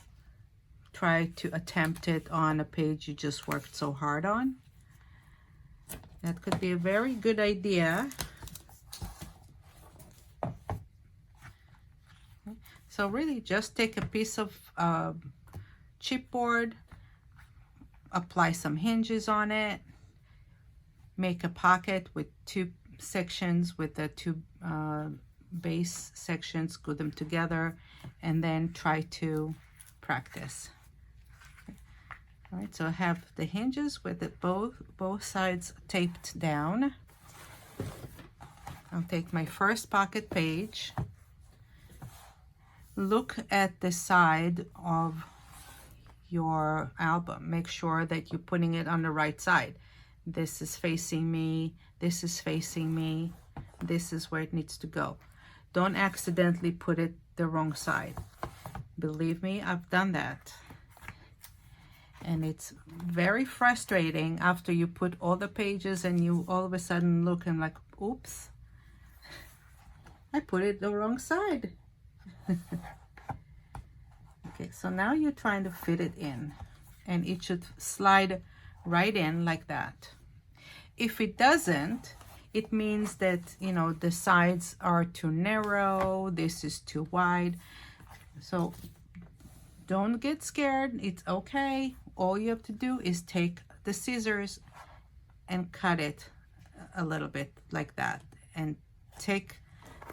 try to attempt it on a page you just worked so hard on. That could be a very good idea. So really just take a piece of chipboard, apply some hinges on it, make a pocket with two sections with the two base sections, glue them together, and then try to practice. All right, so I have the hinges with it both sides taped down. I'll take my first pocket page. Look at the side of your album. Make sure that you're putting it on the right side. This is facing me, this is facing me, this is where it needs to go. Don't accidentally put it the wrong side. Believe me, I've done that. And it's very frustrating after you put all the pages and you all of a sudden look and like, oops, I put it the wrong side. Okay, so now you're trying to fit it in, and it should slide right in like that. If it doesn't, it means that, you know, the sides are too narrow, this is too wide. So don't get scared, it's okay. All you have to do is take the scissors and cut it a little bit like that, and take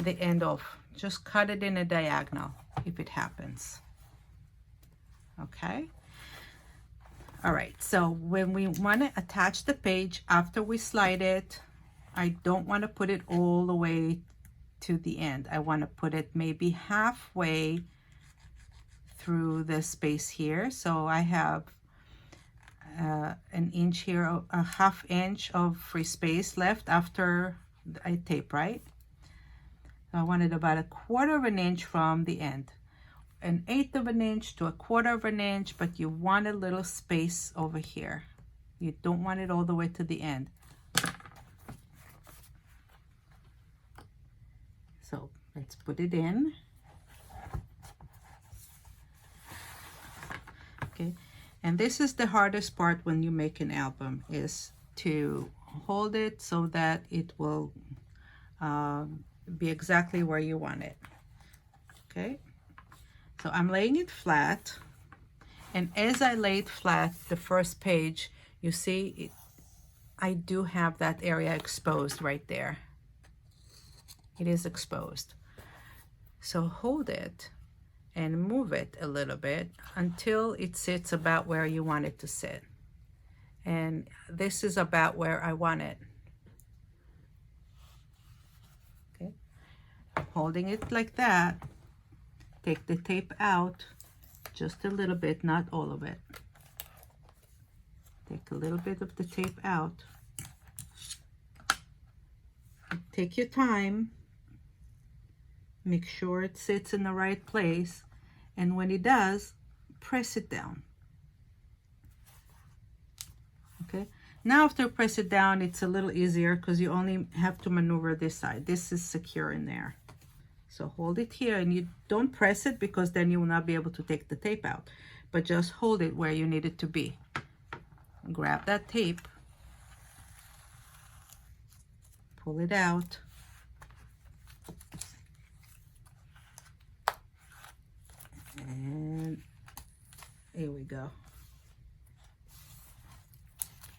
the end off. Just cut it in a diagonal if it happens. Okay. All right, so when we want to attach the page after we slide it, I don't want to put it all the way to the end. I want to put it maybe halfway through the space here. So I have an inch here, a ½ inch of free space left after I tape, right? So I wanted about 1/4 of an inch from the end. 1/8 of an inch to 1/4 of an inch, but you want a little space over here. You don't want it all the way to the end. So let's put it in. Okay, and this is the hardest part when you make an album, is to hold it so that it will be exactly where you want it. Okay, so I'm laying it flat, and as I lay it flat, the first page, you see I do have that area exposed right there. It is exposed. So hold it and move it a little bit until it sits about where you want it to sit. And this is about where I want it. Okay, holding it like that, take the tape out just a little bit, not all of it. Take a little bit of the tape out. Take your time. Make sure it sits in the right place. And when it does, press it down. Okay. Now after you press it down, it's a little easier because you only have to maneuver this side. This is secure in there. So hold it here, and you don't press it because then you will not be able to take the tape out, but just hold it where you need it to be. Grab that tape, pull it out, and here we go,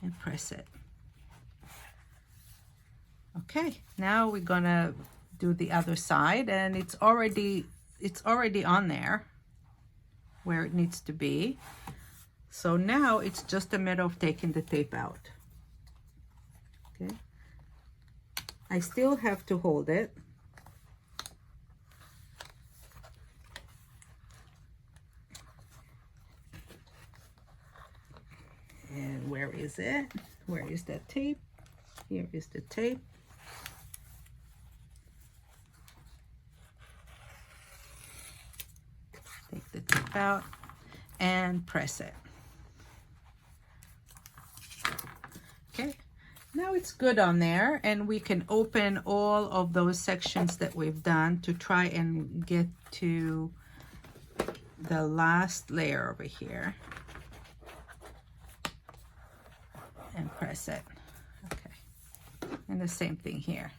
and press it. Okay, now we're gonna do the other side, and it's already on there where it needs to be. So now it's just a matter of taking the tape out. Okay, I still have to hold it. And where is it? Where is that tape? Here is the tape. Take the tape out and press it. Okay, now it's good on there, and we can open all of those sections that we've done to try and get to the last layer over here and press it. Okay, and the same thing here.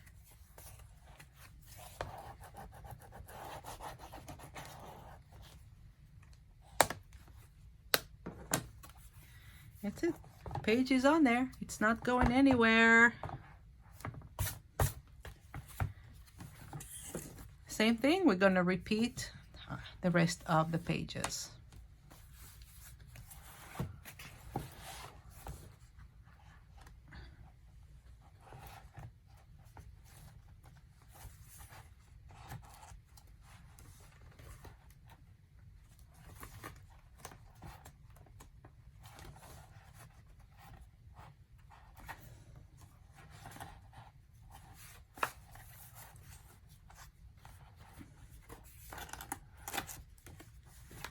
That's it. Page is on there. It's not going anywhere. Same thing, we're going to repeat the rest of the pages.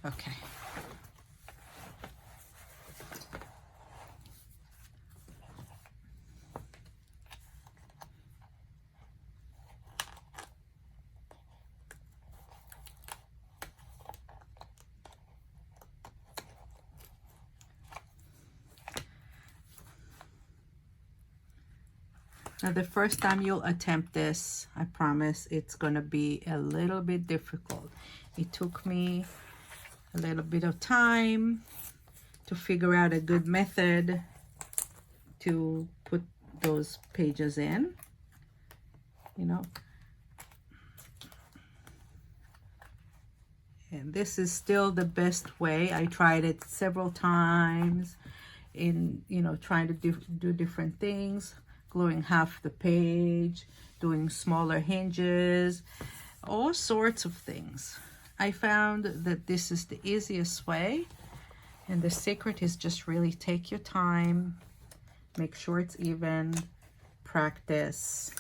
Okay. Now, the first time you'll attempt this, I promise it's going to be a little bit difficult. It took me a little bit of time to figure out a good method to put those pages in, you know. And this is still the best way. I tried it several times in, you know, trying to do different things, gluing half the page, doing smaller hinges, all sorts of things. I found that this is the easiest way, and the secret is just really take your time, make sure it's even, practice,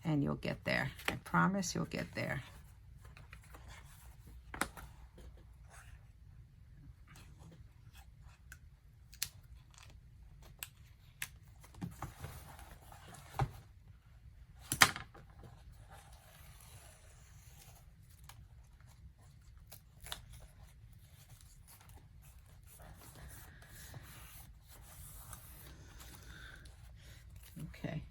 and you'll get there. I promise you'll get there. Okay.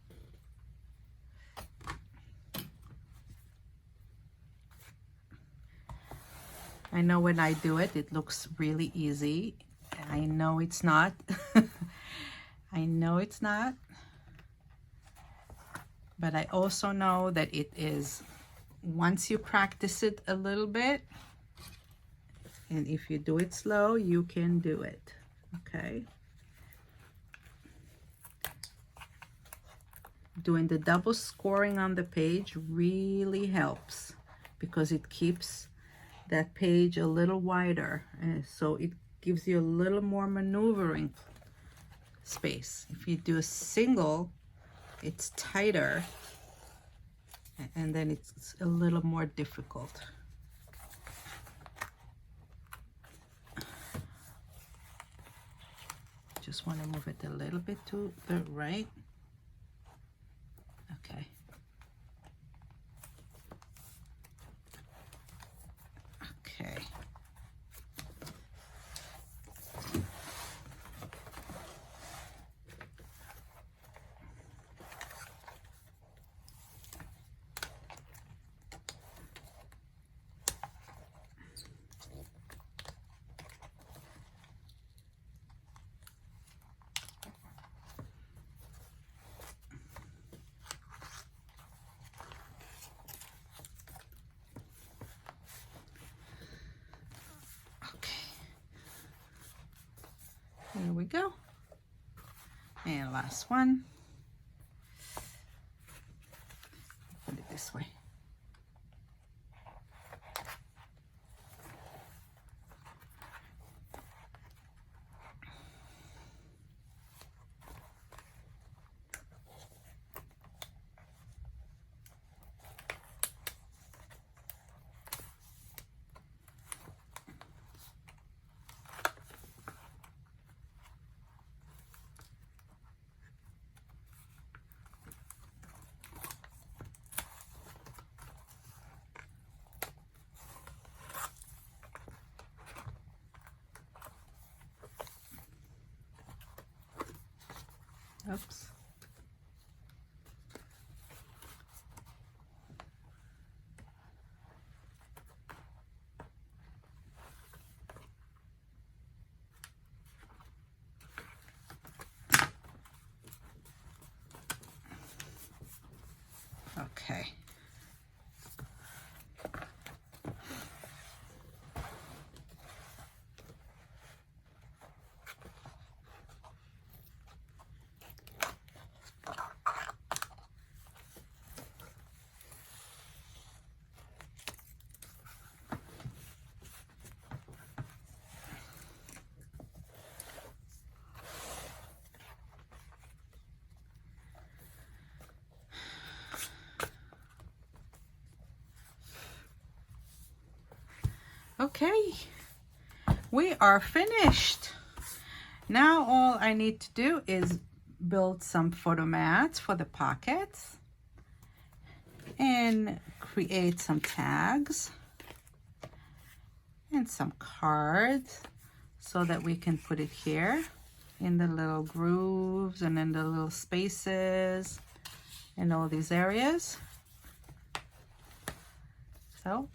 I know when I do it, it looks really easy. I know it's not. I know it's not. But I also know that it is, once you practice it a little bit, and if you do it slow, you can do it. Okay. Doing the double scoring on the page really helps because it keeps that page a little wider, so it gives you a little more maneuvering space. If you do a single, it's tighter, and then it's a little more difficult. Just want to move it a little bit to the right. Okay. There we go. And last one. Put it this way. Oops. Okay. Okay, we are finished. Now all I need to do is build some photo mats for the pockets and create some tags and some cards so that we can put it here in the little grooves and in the little spaces in all these areas. So,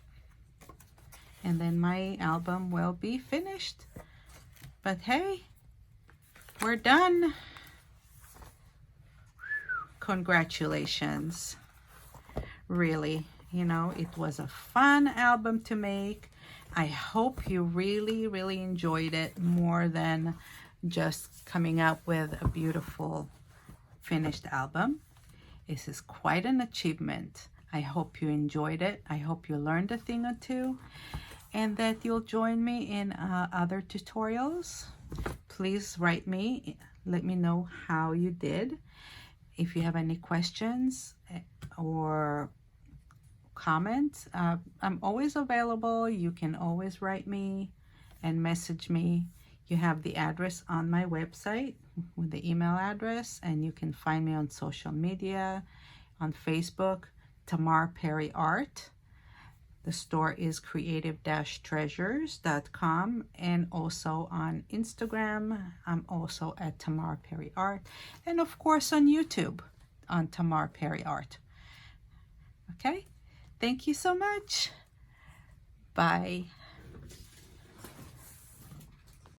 and then my album will be finished. But hey, we're done. Congratulations. Really, you know, it was a fun album to make. I hope you really enjoyed it more than just coming up with a beautiful finished album. This is quite an achievement. I hope you enjoyed it. I hope you learned a thing or two, and that you'll join me in other tutorials. Please write me, let me know how you did. If you have any questions or comments, I'm always available. You can always write me and message me. You have the address on my website with the email address, and you can find me on social media, on Facebook, Tamar Perry Art. The store is creative-treasures.com, and also on Instagram, I'm also at Tamar Perry Art, and of course on YouTube on Tamar Perry Art. Okay, thank you so much. Bye.